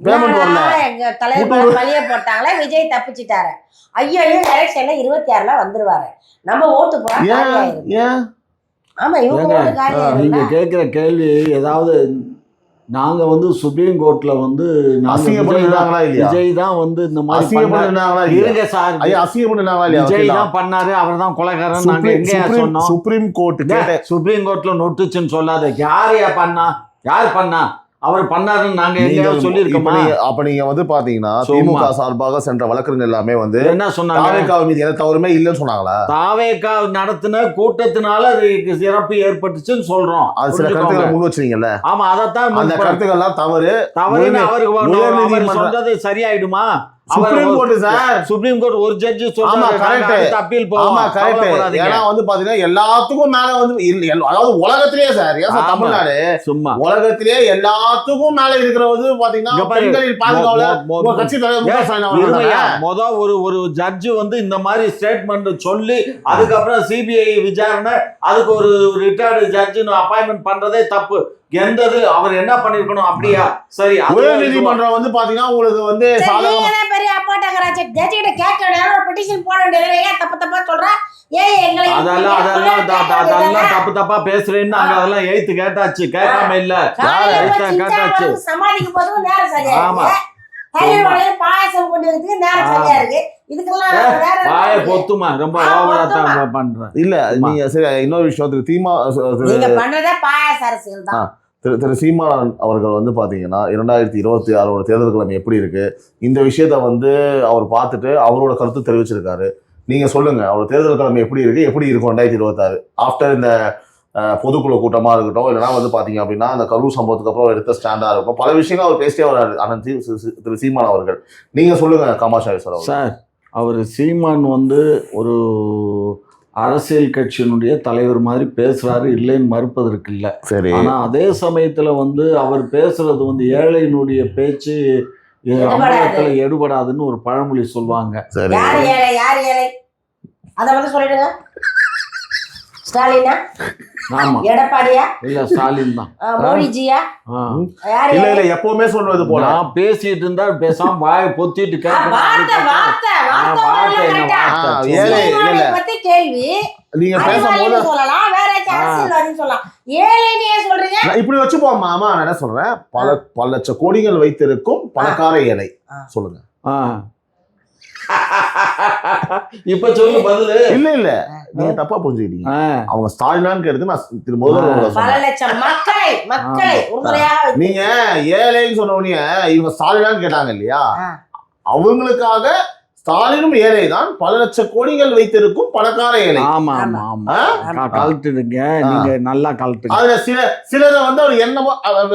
[SPEAKER 2] பேமெண்ட் வரல,
[SPEAKER 3] எங்க தலைவர் வழிய போட்டாங்களே, விஜய் தப்பிச்சிட்டாரு. ஐயோ எலெக்ஷன்ல 26ல வந்துருவாரு, நம்ம ஓட்டு போறோம். ஆமா, இவங்க
[SPEAKER 7] நீங்க கேக்குற கேள்வி ஏதாவது நாங்க வந்து சுப்ரீம் கோர்ட்ல வந்து விஜய் தான் வந்து இந்த மாதிரி இருங்க சார், விஜய் தான் பண்ணாரு, அவர் தான் கொலைகாரன் நாங்க எங்க சொன்னோம்?
[SPEAKER 2] சுப்ரீம்
[SPEAKER 7] கோர்ட்ல நொட்டுச்சுன்னு சொல்லாத. யார் பண்ணா அவர் பண்ணாருன்னு நாங்க எங்கேயாவது சொல்லியிருக்கோமா?
[SPEAKER 2] அப்ப நீங்க வந்து பாத்தீங்கன்னா திமுக சார்பாக சென்ற வழக்கறிஞர் எல்லாமே வந்து
[SPEAKER 7] என்ன சொன்னாங்க?
[SPEAKER 2] தாவேகா மீது எந்த தவறுமே இல்லைன்னு சொன்னாங்களா?
[SPEAKER 7] தாவேகா நடத்தின கூட்டத்தினால அது சிறப்பு ஏற்பட்டுச்சுன்னு சொல்றோம்.
[SPEAKER 2] அது சில கருத்துக்களை முன் வச்சீங்கல்ல?
[SPEAKER 7] ஆமா, அதைத்தான்
[SPEAKER 2] அந்த கருத்துக்கள்லாம் தவறுன்னு
[SPEAKER 7] அவருக்கு சொன்னது சரியாயிடுமா?
[SPEAKER 2] Supreme court sir,
[SPEAKER 7] supreme court ஒரு ஜட்ஜ் சொல்றாங்க, அப்பீல் போவோம்.
[SPEAKER 2] ஏன்னா வந்து பாத்தீங்கன்னா எல்லாத்துக்கும் மேல வந்து அதாவது உலகத்திலேயே சார், ஏன் சார் தமிழ்நாடு சும்மா உலகத்திலேயே எல்லாத்துக்கும் மேல இருக்கிறது பாத்தீங்கன்னா பெண்களின் பாதுகாவலர் கட்சி தலைவர்
[SPEAKER 7] ஒரு ஜட்ஜ் வந்து இந்த மாதிரி ஸ்டேட்மெண்ட் சொல்லி அதுக்கப்புறம் சிபிஐ விசாரணை, அதுக்கு ஒரு ரிட்டையர்டு ஜட்ஜ் அப்பாயின்மெண்ட் பண்றதே தப்பு. எந்தது அவர் என்ன பண்ணிருக்கணும்? அப்படியா? சரி,
[SPEAKER 2] உயர் நீதிமன்றம் வந்து பாத்தீங்கன்னா உங்களுக்கு வந்து
[SPEAKER 3] பெரிய அப்பாட்டங்கராச்சு ஜட்ஜ் கிட்ட கேட்க வேண்டியது, ஒரு பெட்டிஷன் போட வேண்டியது, ஏன் தப்பு சொல்ற?
[SPEAKER 7] அதெல்லாம் தப்பா பேசுறேன்னு நாங்க அதெல்லாம் எய்த்து கேட்டாச்சு, கேட்காம இல்ல கேட்டாச்சு.
[SPEAKER 3] சமாளிக்க போதும் நேரம் சரியா இருக்கு, பாயசம் கொண்டு வரதுக்கு நேரம் சரியா இருக்கு.
[SPEAKER 7] ரொம்ப ஓவரா தான் பண்றேன்.
[SPEAKER 2] இல்ல நீங்க சரி, இன்னொரு விஷயம் திரு சீமான் அவர்கள் வந்து பாத்தீங்கன்னா 2026 தேர்தல் கிழமை எப்படி இருக்கு, இந்த விஷயத்த வந்து அவர் பார்த்துட்டு அவரோட கருத்து தெரிவிச்சிருக்காரு. நீங்க சொல்லுங்க, அவர் தேர்தல் கிழமை எப்படி இருக்கு, எப்படி இருக்கும் 2026 ஆஃப்டர் இந்த பொதுக்குழு கூட்டமா இருக்கட்டும், இல்லைன்னா வந்து பாத்தீங்க அப்படின்னா அந்த கரூர் சம்பவத்துக்கு அப்புறம் எடுத்த ஸ்டாண்டா இருக்கும், பல விஷயங்கள் அவர் பேசிட்டே வர்றாரு அண்ணன் திரு சீமான் அவர்கள். நீங்க சொல்லுங்க காமாட்சி
[SPEAKER 7] சார். அவர் சீமான் வந்து ஒரு அரசியல் கட்சியினுடைய தலைவர் மாதிரி பேசுறாரு, இல்லைன்னு மறுப்பதற்கு இல்லை.
[SPEAKER 2] சரி,
[SPEAKER 7] ஆனா அதே சமயத்துல வந்து அவர் பேசுறது வந்து ஏழையினுடைய பேச்சு அம்பலத்துல எடுபடாதுன்னு ஒரு பழமொழி சொல்லுவாங்க.
[SPEAKER 2] சரி,
[SPEAKER 3] யார் ஏழை அத வந்து சொல்லிடுங்க. ஸ்டாலினா?
[SPEAKER 7] ஆமா.
[SPEAKER 3] எடப்பாடியா?
[SPEAKER 7] இல்ல, ஸ்டாலின் தான்.
[SPEAKER 3] மோடிஜியா?
[SPEAKER 2] இல்ல இல்ல எப்பவுமே சொல்றது போல
[SPEAKER 7] நான் பேசிட்டு இருந்தா பேசாம வாயை பொத்திட்டு
[SPEAKER 3] கேள்வி
[SPEAKER 2] நீங்க பேசும்போது
[SPEAKER 3] சொல்லலாம், வேற அரசியல்வாதின்னு சொல்லலாம். ஏழைன்னு ஏன் சொல்றீங்க?
[SPEAKER 2] இப்படி வச்சுப்போம் மாமா, நான் என்ன சொல்றேன், பல லட்ச கோடிகள் வைத்திருக்கும் பணக்கார ஏழை சொல்லுங்க.
[SPEAKER 7] இப்ப சொல்லு பதிலு.
[SPEAKER 2] இல்ல இல்ல நீங்க தப்பா புரிஞ்சுக்கிட்டீங்க. அவங்க ஸ்டாலினான்னு கேட்டு நான் திரும்ப
[SPEAKER 3] பல லட்சம் மக்களை
[SPEAKER 2] நீங்க ஏழைன்னு சொன்ன உடனே இவங்க ஸ்டாலினான்னு கேட்டாங்க இல்லையா, அவங்களுக்காக ஸ்டாலினும் ஏழை தான், பல லட்சம் கோடிகள் வைத்திருக்கும் பணக்கார ஏழை.
[SPEAKER 7] ஆமா ஆமா ஆமா கழட்டுடுங்க, நீங்க நல்லா கழட்டுங்க.
[SPEAKER 2] அதுல சிலரை வந்து அவர் என்னமோ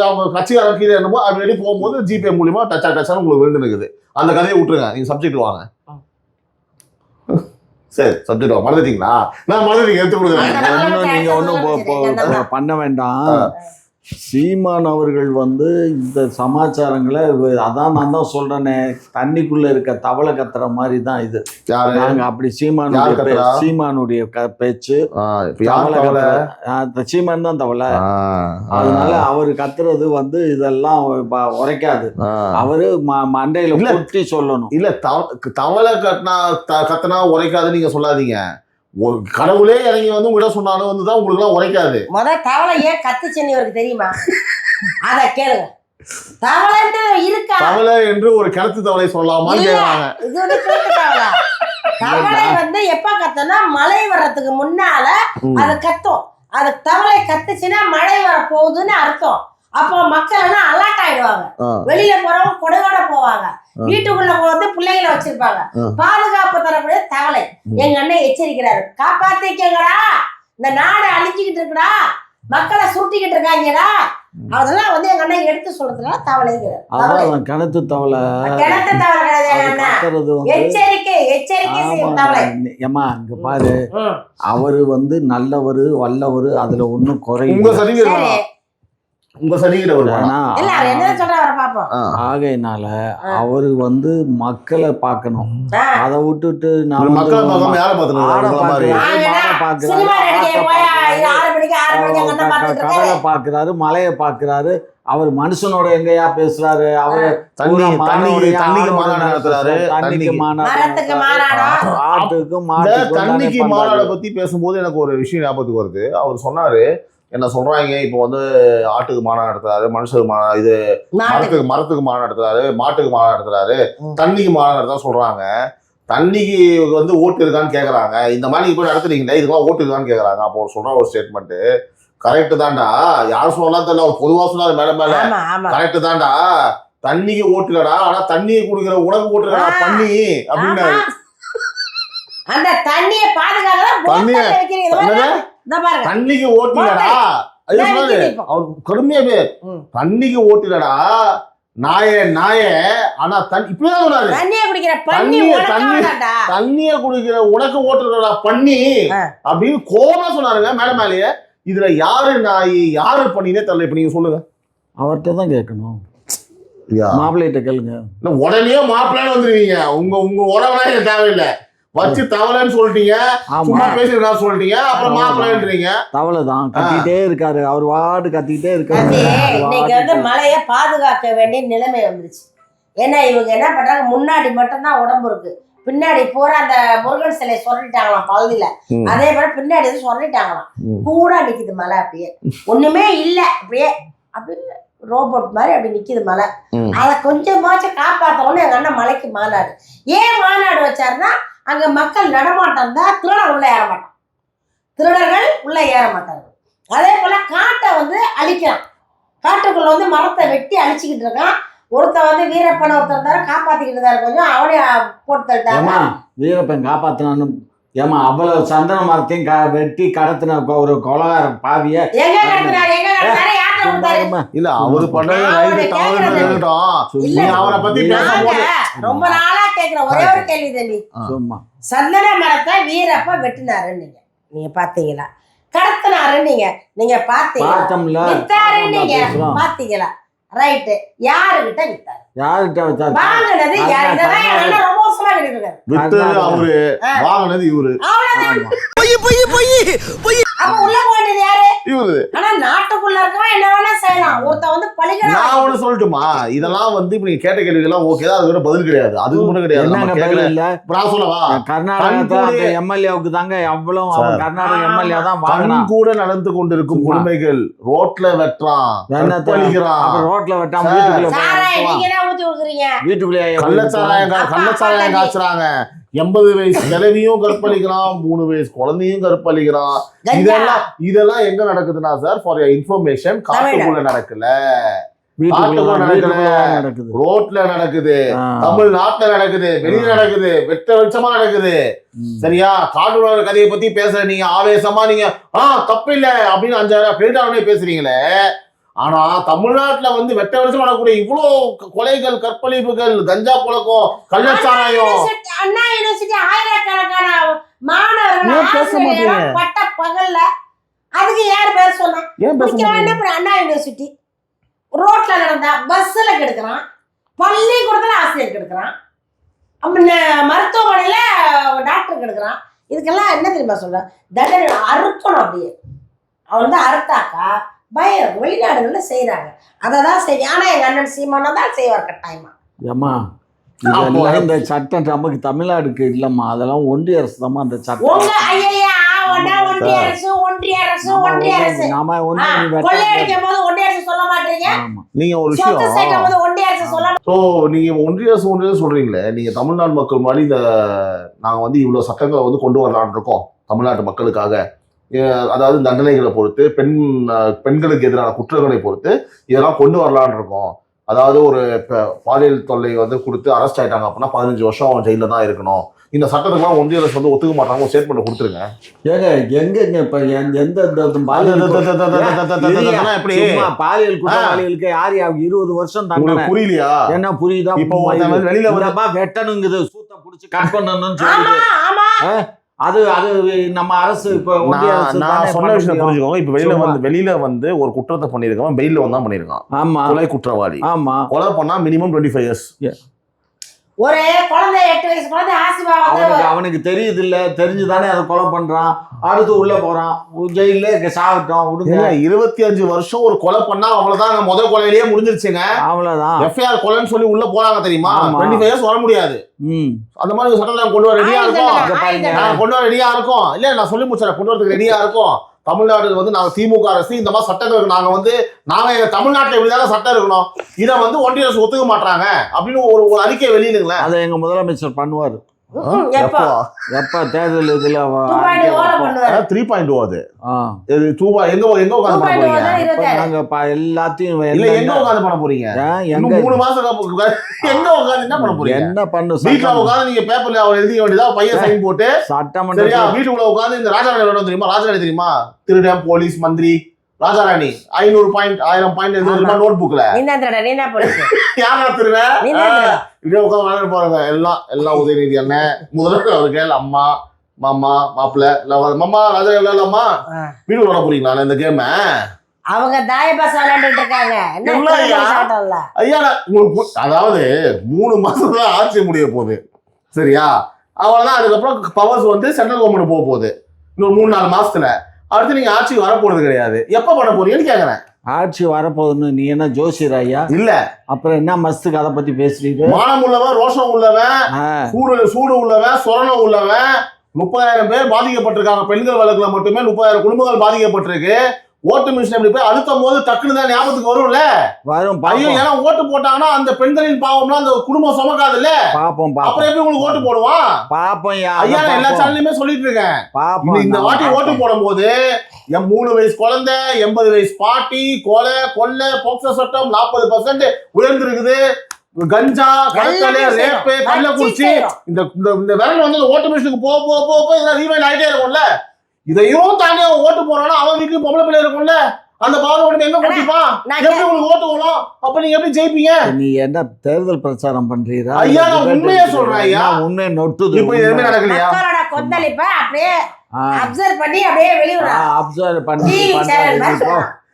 [SPEAKER 2] அவங்க கட்சிக்காரருக்கு இது என்னமோ அது வெளியே போகும்போது ஜிபே மூலியமா டச்சான்னு உங்களுக்கு விழுந்து நிற்குது. அந்த கதையை விட்டுருங்க, நீங்க சப்ஜெக்ட் வாங்க. சரி சப்ஜெக்ட் வாங்க. மறந்துட்டீங்களா? நான் மறந்துட்டீங்க, எடுத்து கொடுக்குறேன்.
[SPEAKER 7] நீங்க ஒன்றும் பண்ண வேண்டாம். சீமான் அவர்கள் வந்து இந்த சமாச்சாரங்களை அதான் நான் தான் சொல்றேனே, தண்ணிக்குள்ள இருக்க தவளை கத்துற மாதிரி தான் இது. நாங்க அப்படி சீமானுடைய பேச்சு சீமான் தான் தவளை. அதனால அவரு கத்துறது வந்து இதெல்லாம் உரைக்காது. அவரு மண்டையில குத்தி சொல்லணும்.
[SPEAKER 2] இல்ல தவளை கத்துனா உரைக்காதுன்னு நீங்க சொல்லாதீங்க. ஒரு கடவுளே இறங்கி வந்து உங்ககிட்ட சொன்னாலும் வந்து தான் உங்களுக்கு எல்லாம் உரைக்காது.
[SPEAKER 3] தவளை ஏன் கத்துச்சுன்னு இவருக்கு தெரியுமா? அத கேளுங்க. தவளை இருக்கா? தவளை
[SPEAKER 2] என்று ஒரு கிணத்து தவளை சொல்லலாமான்னு கேக்குறாங்க.
[SPEAKER 3] இது வந்து கிணத்து தவளை. தவளை வந்து எப்ப கத்துனா மழை வர்றதுக்கு முன்னால அது கத்தும். அது தவளை கத்துச்சுன்னா மழை வர போகுதுன்னு அர்த்தம். அப்போ மக்கள் எல்லாம் அலர்ட் ஆயிடுவாங்க. வெளியில போறவங்க கொடையோட போவாங்க. வீட்டுக்குள்ள வந்து பிள்ளைகளை வச்சிருப்பாங்க. பாதுகாப்பு தரக்கூடிய தவளை. எங்க அண்ணன் எச்சரிக்கிறாரு, காப்பாத்திக்கங்கடா, இந்த நாடை அழிஞ்சுக்கிட்டு இருக்குடா, மக்களை சுருட்டிக்கிட்டு இருக்காங்கடா. அதெல்லாம் வந்து எங்க அண்ணன் எடுத்து சொல்றதுனால தவளைங்கிறார்.
[SPEAKER 7] கிணத்து தவளை,
[SPEAKER 3] கிணத்து தவளை கிடையாது, எச்சரிக்கை எச்சரிக்கை தவளை.
[SPEAKER 7] ஏமா இங்க பாரு, அவரு வந்து நல்லவரு வல்லவரு, அதுல ஒண்ணும் குறையும்.
[SPEAKER 2] உங்க சனிகிட்ட
[SPEAKER 7] ஆகையினால அவரு வந்து மக்களை பார்க்கணும். அதை விட்டுட்டு கடலை பாக்குறாரு, மலையை பாக்குறாரு. அவர் மனுஷனோட எங்கயா பேசுறாரு? அவரு
[SPEAKER 2] தண்ணிக்கு மாநாட பத்தி பேசும்போது எனக்கு ஒரு விஷயம் ஞாபகத்துக்கு வருது. அவர் சொன்னாரு, என்ன சொல்றாங்க, இப்போ வந்து ஆட்டுக்கு மாநாடு நடத்துறாரு, மனுஷருக்கு இது மரத்துக்கு மாநாடு நடத்துறாரு, மாட்டுக்கு மாநாடு நடத்துறாரு, தண்ணிக்கு மாநாடு நடத்தா சொல்றாங்க. தண்ணிக்கு வந்து ஓட்டு இருக்கான்னு கேக்குறாங்க. இந்த மாதிரி போய் நடத்துறீங்களே, இதுக்கெல்லாம் ஓட்டு இருக்கான்னு கேக்குறாங்க. அப்போ சொல்ற ஒரு ஸ்டேட்மெண்ட் கரெக்ட் தான்டா. யார் சொல்லலாம் தெரியல, அவர் பொதுவா சொன்னாரு மேல மேல. கரெக்ட் தான்டா, தண்ணிக்கு ஓட்டுலடா, ஆனா தண்ணியை குடுக்கிற உனக்கு ஓட்டுலடா பண்ணி அப்படின்னு.
[SPEAKER 3] அந்த தண்ணியை பாதுகாக்க
[SPEAKER 2] தண்ணிக்கு ஓட்டுலடா, அவர் கடுமையா பேர், தண்ணிக்கு ஓட்டுலடா நாயே நாயே, ஆனா இப்படிதான் சொன்னாரு, தண்ணிய குடிக்கிற உனக்கு ஓட்டுலடா பண்ணி அப்படின்னு கோபமா சொன்னாருங்க மேல மேலேயே. இதுல யாரு நாய் யாரு பண்ணினே தெரியல. இப்ப நீங்க சொல்லுங்க.
[SPEAKER 7] அவர்கிட்ட தான் கேட்கணும், மாப்பிள்ளைகிட்ட கேளுங்க.
[SPEAKER 2] உடனே மாப்பிள்ளைன்னு வந்துருவீங்க. உங்க உறவுனா எனக்கு தேவையில்லை. வச்சு தவளைன்னு சொல்லிட்டீங்க, சும்மா பேசிருக்கா சொல்லிட்டீங்க, அப்புறம் மாப்பிள்ளைன்றீங்க.
[SPEAKER 7] தவளை தான் கத்திட்டே இருக்காரு, அவர் வாடு கத்திட்டே இருக்காரு.
[SPEAKER 3] இன்னைக்கு வந்து மழையை பாதுகாக்க வேண்டிய நிலைமை வந்துருச்சு. ஏன்னா இவங்க என்ன பண்றாங்க, முன்னாடி மட்டும்தான் உடம்பு இருக்கு, பின்னாடி போற அந்த முருகன் சிலையை சொல்லிட்டாங்களாம் பகுதியில. அதே போல பின்னாடி சொல்லிட்டாங்களாம், கூட நிக்குது மலை, அப்படியே ஒண்ணுமே இல்ல, அப்படியே அப்படி ரோபோட் மாதிரி அப்படி நிக்குது மலை. அதை கொஞ்சமாச்சும் காப்பாற்றணும்னு எங்க அண்ணன் மலைக்கு மாநாடு. ஏன் மாநாடு வச்சாருன்னா, அங்க மக்கள் நடமாட்டம் தான், திருடன் உள்ள ஏற மாட்டான், திருடர்கள் உள்ள ஏற மாட்டாங்க. அதே போல காட்டை வந்து அழிக்கிறான், காட்டுக்குள்ள வந்து மரத்தை வெட்டி அழிச்சுக்கிட்டு இருக்கான். ஒருத்தன் வந்து வீரப்பன் ஒருத்தர் தர காப்பாத்திக்கிட்டு இருந்தாரு, கொஞ்சம் அவனே போட்டு தள்ளிட்டாங்க.
[SPEAKER 7] வீரப்பன் காப்பாத்தினான்னு ஏமா அவ்வளவு சந்தன மரத்தையும் வெட்டி கடத்தின ஒரு கொலகார பாவிய
[SPEAKER 3] எங்க கடத்தினாரு, எங்க கடத்தினாரு, யார்கிட்ட கொடுத்தாரு?
[SPEAKER 2] இல்ல அவரு பண்ணது ரைட், தவறு இல்ல. அவரை பத்தி பேசும்போது
[SPEAKER 3] ரொம்ப நாளா கேக்குற ஒரே ஒரு கேள்வி தம்பி, சந்தன மரத்தை வீரப்ப வெட்டினாரு நீங்க பாத்தீங்களா? கடத்தினாரு நீங்க பாத்தீங்களா? பாத்தீங்களா? ரைட்டு, யாருகிட்ட வித்தாரு?
[SPEAKER 7] யாருகிட்ட வித்தாரு?
[SPEAKER 3] வாங்கினது யாரு? இதெல்லாம் என்ன ரொம்ப வருஷமா கேட்டுட்டு இருக்காரு.
[SPEAKER 2] வித்தது அவரு, வாங்கினது இவரு.
[SPEAKER 3] அப்ப உள்ள போனது யாரு?
[SPEAKER 2] இவரு.
[SPEAKER 3] ஆனா நாட்டுக்குள்ள இருக்கவன் என்ன வேணா செய்யலாம். ஒருத்த வந்து பழிக்கிறான்.
[SPEAKER 2] நான் ஒண்ணு சொல்லட்டுமா, இதெல்லாம் வந்து இப்ப நீங்க கேட்ட கேள்விகள்லாம் ஓகே தான், அது கூட பதில் கிடையாது, அதுக்கு மட்டும் கிடையாது. நம்ம கேட்கல இல்ல, நான் சொல்லவா,
[SPEAKER 7] கர்நாடகா எம்எல்ஏவுக்கு தாங்க அவ்வளவு, கர்நாடக எம்எல்ஏ தான் வாங்கினா.
[SPEAKER 2] கூட நடந்து கொண்டிருக்கும் கொடுமைகள், ரோட்ல வெட்டுறான், பழிக்கிறான்,
[SPEAKER 7] ரோட்ல வெட்டாம வீட்டுக்குள்ளே
[SPEAKER 2] கள்ளச்சாராயம் காய்ச்சறாங்க. 80 வயசு கிழவியும் கற்பழிக்கிறான், 3 வயசு குழந்தையும் கற்பழிக்கிறான். இதெல்லாம் எங்க நடக்குதுன்னா சார், ஃபார் யுவர் இன்ஃபர்மேஷன், காட்டுக்குள்ள நடக்கல,
[SPEAKER 7] வீட்டுக்குள்ள
[SPEAKER 2] நடக்குது,
[SPEAKER 7] நடக்குது.
[SPEAKER 2] ரோட்ல நடக்குது,
[SPEAKER 7] ஆ.
[SPEAKER 2] தமிழ்நாட்டுல நடக்குது, வெளியில நடக்குது, வெளிச்சமா நடக்குது. சரியா? காட்டுற கதையை பத்தி பேசுற நீங்க ஆவேசமா நீங்க தப்பு இல்ல அப்படின்னு 5000 கிரெடிட் பேசுறீங்களே. ஆனா தமிழ்நாட்டுல வந்து வெட்ட வெளிச்சமா நடக்கக்கூடிய இவ்வளவு கொலைகள், கற்பழிப்புகள், கஞ்சா புழக்கம், கள்ளச்சாராயம்,
[SPEAKER 3] அண்ணா யூனிவர்சிட்டி ஆயிரக்கணக்கான மாணவர்கள்
[SPEAKER 2] பேச மாட்டீங்க?
[SPEAKER 3] பட்ட பகல்ல அதுக்கு யார் பேர் சொன்னா?
[SPEAKER 2] ஏன் பேச மாட்டீங்க?
[SPEAKER 3] அண்ணா யூனிவர்சிட்டி ரோட்ல நடந்தா பஸ்ல கெடுக்கிறான், பள்ளிக்கூடத்துல ஆசிரியர் கெடுக்கிறான், மருத்துவமனையில டாக்டர் கெடுக்கிறான். இதுக்கெல்லாம் என்ன தெரியுமா சொல்ற? தண்டனை அறுக்கணும். அப்படியே அவன் வந்து அறுத்தாக்கா பயம். வெளிநாடுகள்ல செய்யறாங்க, அதை தான் செய்யும். ஆனா எங்க அண்ணன் சீமானா தான் செய்வார் கட்டாயமா.
[SPEAKER 7] ஏமா இதெல்லாம் இந்த சட்டம் நமக்கு தமிழ்நாடுக்கு இல்லம்மா, அதெல்லாம் ஒன்றிய அரசு தான் அந்த சட்டம்.
[SPEAKER 3] உங்க ஐயா ஒன்றிய அரசு
[SPEAKER 7] நாம
[SPEAKER 3] கொள்ளையடிக்கும் போது ஒன்றிய அரசு சொல்ல மாட்டீங்க.
[SPEAKER 2] நீங்க ஒரு
[SPEAKER 3] சொத்து சேர்க்கும்
[SPEAKER 2] விஷயம்,
[SPEAKER 3] போது ஒன்றிய அரசு சொல்ல
[SPEAKER 2] ஸோ நீங்க ஒன்றிய அரசு சொல்றீங்களே, நீங்க தமிழ்நாடு மக்கள் மாதிரி நாங்க வந்து இவ்வளவு சட்டங்களை வந்து கொண்டு வரலான்னு இருக்கோம் தமிழ்நாட்டு மக்களுக்காக. அதாவது தண்டனைகளை பொறுத்து, பெண்களுக்கு எதிரான குற்றங்களை பொறுத்து இதெல்லாம் கொண்டு வரலான்னு இருக்கோம். அதாவது ஒரு பாலியல் தொல்லை வந்து கொடுத்து அரெஸ்ட் ஆயிட்டாங்க அப்படின்னா 15 வருஷம் அவன் ஜெயில தான் இருக்கணும். இந்த சட்டத்துக்குலாம் ஒன்றிய அரசு வந்து ஒத்துக்க மாட்டாங்க. ஒரு ஸ்டேட்மெண்ட் கொடுத்துருங்க.
[SPEAKER 7] எங்க இப்ப பாலியல் குற்றவாளிகளுக்கு யார் 20 வருஷம் தண்டனை
[SPEAKER 2] புரியலையா?
[SPEAKER 7] என்ன புரியுதா?
[SPEAKER 2] இப்போ வெளியில
[SPEAKER 7] வெட்டணுங்குது, சூத்த புடிச்சு கட் பண்ணணும்னு சொல்லுது. அது நம்ம அரசு இப்ப
[SPEAKER 2] நான் சொன்ன விஷயம் புரிஞ்சுக்கோங்க. இப்ப வெளியில வந்து ஒரு குற்றத்தை பண்ணிருக்கவன் பெயில வந்தா பண்ணிருக்கான்.
[SPEAKER 7] ஆமா,
[SPEAKER 2] கொலை குற்றவாளி.
[SPEAKER 7] ஆமா,
[SPEAKER 2] கொலை பண்ணா மினிமம் 25 years.
[SPEAKER 3] ஒரு குழந்தை 8 வயசு குழந்தை ஆசிபா
[SPEAKER 7] அவனுக்கு தெரியுது இல்ல, தெரிஞ்சுதானே அதை கொலை பண்றான். அடுத்து உள்ள போறான், ஜெயில சாகட்டும் விடுங்க.
[SPEAKER 2] 25 வருஷம் ஒரு கொலை பண்ணா அவ்வளவுதான், முதல் கொலையிலேயே முடிஞ்சிருச்சுங்க.
[SPEAKER 7] அவ்வளவுதான்.
[SPEAKER 2] எஃப்ஐஆர் கொலைன்னு சொல்லி உள்ள போறாங்க தெரியுமா? 25 years வர முடியாது. அந்த மாதிரி ஒரு சட்டம் கொண்டு வர ரெடியா இருக்கும். கொண்டு வர ரெடியா இருக்கும். இல்ல நான் சொல்லி முடிச்சேன், கொண்டு வரதுக்கு ரெடியா இருக்கும். தமிழ்நாடு வந்து நாங்க திமுக அரசு இந்த மாதிரி சட்டங்களுக்கு நாங்க எங்க தமிழ்நாட்டில் இப்படிதான சட்டம் இருக்கணும். இதை வந்து ஒன்றிய அரசு ஒத்துக்க மாட்டாங்க அப்படின்னு ஒரு அறிக்கை வெளியிடுங்களேன்.
[SPEAKER 7] அதை எங்க முதலமைச்சர் பண்ணுவாரு. எப்ப தேர்தல் இதுல
[SPEAKER 2] 3.0 அது எங்க உட்காந்து பண்ண போறீங்க?
[SPEAKER 7] நாங்க எல்லாத்தையும்
[SPEAKER 2] எங்க உட்காந்து பண்ண போறீங்க? 3 மாசம் எங்க உட்காந்து என்ன பண்ண போறீங்க?
[SPEAKER 7] என்ன பண்ணு?
[SPEAKER 2] வீட்டுல உட்காந்து நீங்க பேப்பர்ல அவர் எழுதிக்க வேண்டியதா, பையன் சைன் போட்டு
[SPEAKER 7] சட்டமன்ற
[SPEAKER 2] வீட்டுக்குள்ள உட்காந்து இந்த ராஜாராணி தெரியுமா? ராஜாராணி தெரியுமா? திருடன், போலீஸ், மந்திரி, ராஜாராணி 500 பாயிண்ட் 1000 பாயிண்ட் நோட் புக்ல யாரா திருவேன் இப்படியே உட்காந்து போறாங்க. எல்லாம் உதயநிதி அண்ணன், முதல்வர் அவர்கள், அம்மா, மாமா, மாப்பிள்ள எல்லாம் மாமா ராஜா இல்லாமா வீடு விளாட போறீங்களா இந்த கேம்?
[SPEAKER 3] அவங்க தாயபாச விளையாண்டுட்டு இருக்காங்க.
[SPEAKER 2] ஐயா அதாவது 3 மாசம் தான் ஆட்சி முடிய போகுது. சரியா? அவ்வளவுதான். அதுக்கப்புறம் பவர்ஸ் வந்து சென்ட்ரல் கவர்மெண்ட் போக போகுது இன்னொரு 3-4 மாசத்துல. அடுத்து நீங்க ஆட்சி வரப்போறது கிடையாது. எப்ப பண்ண போறீங்கன்னு கேக்குறேன்.
[SPEAKER 7] ஆட்சி வரப்போகுதுன்னு நீ என்ன ஜோசியர் ஐயா?
[SPEAKER 2] இல்ல
[SPEAKER 7] அப்புறம் என்ன மஸ்துக்கு அதை பத்தி பேசுறீங்க?
[SPEAKER 2] மானம் உள்ளவன், ரோஷம் உள்ளவன், சூடு உள்ளவன், சொரணம் உள்ளவன் 30,000 பேர் பாதிக்கப்பட்டிருக்காங்க. பெண்கள் வழக்குல மட்டுமே 30,000 குடும்பங்கள் பாதிக்கப்பட்டிருக்கு. ஓட்டு மிஷின் எப்படி போய் அழுத்தும் போது டக்குன்னு தான் ஞாபகத்துக்கு வரும்ல.
[SPEAKER 7] வரும்.
[SPEAKER 2] ஐயோ, ஏன்னா ஓட்டு போட்டாங்கன்னா அந்த பெண்களின் பாவம்லாம் அந்த குடும்பம் சுமக்காது இல்ல.
[SPEAKER 7] பாப்போம்.
[SPEAKER 2] அப்புறம் எப்படி உங்களுக்கு ஓட்டு போடுவான்?
[SPEAKER 7] பாப்போம்.
[SPEAKER 2] ஐயா நான் எல்லா சேனல்லையுமே சொல்லிட்டு இருக்கேன். இந்த வாட்டி ஓட்டு போடும் போது 3 வயசு குழந்தை, 80 வயசு பாட்டி, கொலை போக்சோ சட்டம் 40% உயர்ந்திருக்குது. கஞ்சா, கடத்தல், ரேப்பு, கள்ளக்குறிச்சி, இந்த விரல் வந்து ஓட்டு மிஷினுக்கு போக இதெல்லாம் ரீவைண்ட் ஆகிட்டே இருக்கும்ல. இதையும் தாண்டி அவன் ஓட்டு போறானா அவன் வீட்டுக்கு பொம்பளை பிள்ளை இருக்கும்ல. அந்த பாவம் எங்க கொட்டிப்பான்? எப்படி உங்களுக்கு ஓட்டு வரும்? அப்ப நீங்க எப்படி ஜெயிப்பீங்க?
[SPEAKER 7] நீ என்ன தேர்தல் பிரச்சாரம் பண்றீரா?
[SPEAKER 2] ஐயா நான் உண்மையே சொல்றேன் ஐயா.
[SPEAKER 7] உண்மை நொட்டுது.
[SPEAKER 2] இப்ப எதுவுமே நடக்கலையா?
[SPEAKER 3] மக்களோட கொந்தளிப்ப அப்படியே அப்சர்வ் பண்ணி அப்படியே வெளிய
[SPEAKER 7] அப்சர்வ் பண்ணி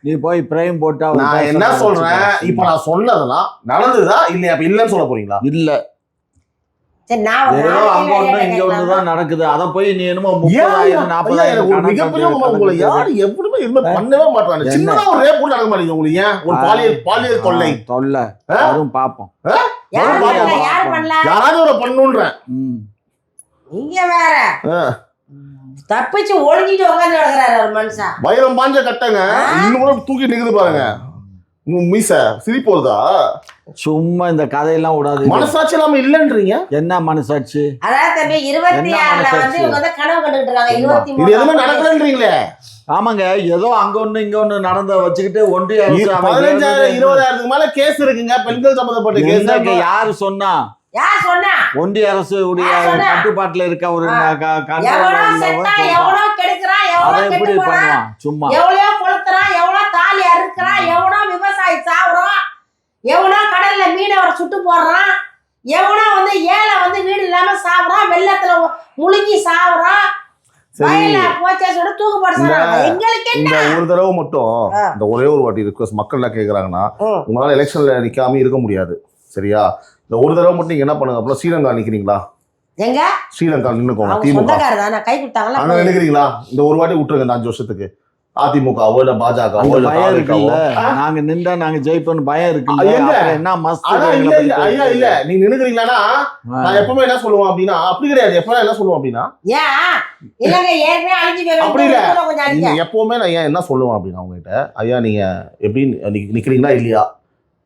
[SPEAKER 7] நீ போய் பிரேம் போட்டா.
[SPEAKER 2] நான் என்ன சொல்றேன், இப்ப நான் சொன்னதெல்லாம் நடந்துதா இல்லையா? அப்ப இல்லன்னு சொல்ல போறீங்களா?
[SPEAKER 7] இல்ல, ஏதோ அங்க ஒண்ணு இங்க ஒண்ணுதான் நடக்குது. அத போய் நீ என்னமோ 30,000 40,000
[SPEAKER 2] மிகப்பெரிய உங்களை யாரு எப்படிமே எதுவுமே பண்ணவே மாட்டாங்க. சின்னதா ஒரு ரேப் கூட நடக்க மாட்டேங்குது உங்களுக்கு. ஏன் ஒரு பாலியல் தொல்லை
[SPEAKER 7] வரும் பாப்போம்.
[SPEAKER 2] யாராவது ஒரு பண்ணுன்றேன்.
[SPEAKER 3] நீங்க வேற தப்பிச்சு ஒளிஞ்சிட்டு உட்காந்து நடக்கிறாரு ஒரு மனுஷன்.
[SPEAKER 2] வைரம் பாஞ்ச கட்டங்க இன்னும் தூக்கி நிக்குது பாருங்க. மீச சிரிப்பு வருதா?
[SPEAKER 7] சும்மா இந்த கதையெல்லாம் விடாது.
[SPEAKER 2] மனசாட்சி இல்லாம இல்லன்றீங்க.
[SPEAKER 7] என்ன மனசாட்சி?
[SPEAKER 3] அதாவது தம்பி 26ல வந்து இவங்க வந்து கனவு கண்டுகிட்டு இருக்காங்க.
[SPEAKER 2] இது எதுவுமே நடக்கலன்றீங்களே.
[SPEAKER 7] ஆமாங்க, ஏதோ அங்க ஒண்ணு இங்க ஒண்ணு நடந்த வச்சுக்கிட்டு ஒன்றிய
[SPEAKER 2] 15,000 20,000க்கு மேல கேஸ் இருக்குங்க, பெண்கள் சம்பந்தப்பட்ட கேஸ்.
[SPEAKER 7] யாரு சொன்னா?
[SPEAKER 3] யார் சொன்னா?
[SPEAKER 7] ஒன்றிய அரசு உடைய கட்டுப்பாட்டுல இருக்க ஒரு
[SPEAKER 3] எவ்வளோ கெடுக்கிறான்,
[SPEAKER 7] அதை
[SPEAKER 3] எவ்வளோ
[SPEAKER 7] எப்படி
[SPEAKER 3] கெட்டு போறான்,
[SPEAKER 7] பண்ணுவான்? சும்மா
[SPEAKER 3] எவ்வளோ கொளுத்துறான், எவ்வளோ தாலி அறுக்கிறான், எவ்வளோ விவசாயி சாவுறான், எவ்வளோ கடல்ல மீனவரை சுட்டு போடுறான், எவ்வளோ வந்து ஏழை வந்து வீடு இல்லாம சாவுறான், வெள்ளத்துல முழுங்கி சாவுறான், வயல்ல போச்சா சொல்ல தூக்கு போடுறாங்க. எங்களுக்கு
[SPEAKER 2] இந்த ஒரு தடவை மட்டும் இந்த ஒரே ஒரு வாட்டி ரிக்வெஸ்ட் மக்கள் என்ன கேக்குறாங்கன்னா, உங்களால எலெக்ஷன்ல நிக்காம இருக்க முடியாது சரியா? இந்த ஒரு தடவை மட்டும் நீங்க என்ன பண்ணுங்க, அப்புறம் ஸ்ரீலங்கா நிக்கிறீங்களா?
[SPEAKER 3] எங்க
[SPEAKER 2] ஸ்ரீலங்கா நின்னுக்கோங்க.
[SPEAKER 3] திமுக சொந்தக்காரர் தான, கை கொடுத்தாங்களா?
[SPEAKER 2] அங்க நினைக்கிறீங்களா? இந்த ஒரு வாட்டி விட்டுருங்க இந்த 5 வருஷத்துக்கு. அதிமுகவோ இல்ல பாஜகவோ இல்ல
[SPEAKER 7] பயம்
[SPEAKER 2] தாவேகாவோ.
[SPEAKER 7] இருக்குல்ல, நாங்க நின்றா நாங்க ஜெயிப்போம் பயம் இருக்குல்ல.
[SPEAKER 2] எங்க?
[SPEAKER 7] அப்புறம் என்ன மஸ்த்
[SPEAKER 2] ஐயா இல்ல நீங்க நின்னுக்கிறீங்களான்னா நான் எப்பவுமே என்ன சொல்லுவேன் அப்படின்னா, அப்படி கிடையாது. எப்பவுமே என்ன சொல்லுவேன் அப்படின்னா,
[SPEAKER 3] ஏன் இல்லங்க ஏற்கனவே அழிஞ்சு
[SPEAKER 2] அப்படி இல்ல.
[SPEAKER 3] கொஞ்சம்
[SPEAKER 2] நீங்க
[SPEAKER 3] அழிக்க
[SPEAKER 2] எப்பவுமே நான் ஏன் என்ன சொல்லுவேன் அப்படின்னா உங்ககிட்ட, ஐயா நீங்க எப்படி நிக்கிறீங்களா இல்லையா,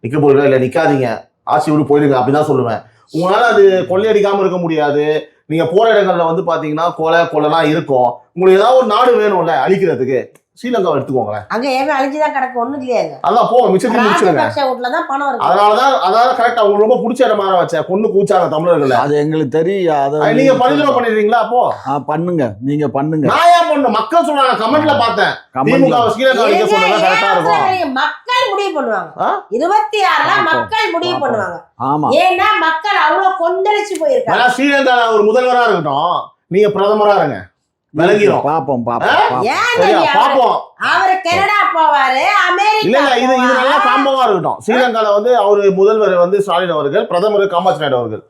[SPEAKER 2] நிக்க போறீங்களா இல்ல, நிக்காதீங்க, ஆட்சி விட்டு போயிடுங்க அப்படிதான் சொல்லுவேன். உங்களால அது கொள்ளையடிக்காம இருக்க முடியாது. நீங்க போற இடங்கள்ல வந்து பாத்தீங்கன்னா கொலைலாம் இருக்கும். உங்களுக்கு ஏதாவது ஒரு நாடு வேணும்ல அழிக்கிறதுக்கு, ஸ்ரீலங்காவை எடுத்துக்கோங்களேன்.
[SPEAKER 3] அங்க ஏற்கனவே அழிஞ்சுதான் கிடக்கு, ஒண்ணும் இல்லையாங்க.
[SPEAKER 2] அதான் போங்க, மிச்சத்தை முடிச்சிருங்க.
[SPEAKER 3] ராஜபக்ஷ வீட்டுலதான் பணம் இருக்கு.
[SPEAKER 2] அதனால கரெக்டா உங்களுக்கு ரொம்ப பிடிச்ச இடமா வச்சேன், கொண்டு கூச்சாங்க தமிழர்கள்.
[SPEAKER 7] அது எங்களுக்கு தெரியும். அதை
[SPEAKER 2] நீங்க பரிந்துரை பண்ணிடுறீங்களா? அப்போ
[SPEAKER 7] பண்ணுங்க, நீங்க பண்ணுங்க.
[SPEAKER 2] நான் ஏன் பண்ணணும்? மக்கள் சொல்றாங்க, கமெண்ட்ல பார்த்தேன். திமுக ஸ்ரீலங்கா வைக்க சொன்னதா கரெக்டா இருக்கும்.
[SPEAKER 3] மக்கள் முடிவு பண்ணுவாங்க. 26ல மக்கள் முடிவு பண்ணுவாங்க.
[SPEAKER 7] ஆமா, ஏன்னா
[SPEAKER 3] மக்கள் அவ்வளவு கொந்தளிச்சு போயிருக்காங்க.
[SPEAKER 2] ஸ்ரீலங்கா ஒரு முதல்வரா இருக்கட்டும், நீங்க பிரதமரா இருங்க, விளங்கிடும்.
[SPEAKER 7] பாப்போம்.
[SPEAKER 3] அவரு கனடா போவாரு, அமெரிக்கா.
[SPEAKER 2] இல்ல இது நல்லா காம்பவா இருக்கட்டும். ஸ்ரீலங்கால வந்து அவரு முதல்வர் வந்து ஸ்டாலின் அவர்கள், பிரதமர் காமாட்சி நாயுடு அவர்கள்.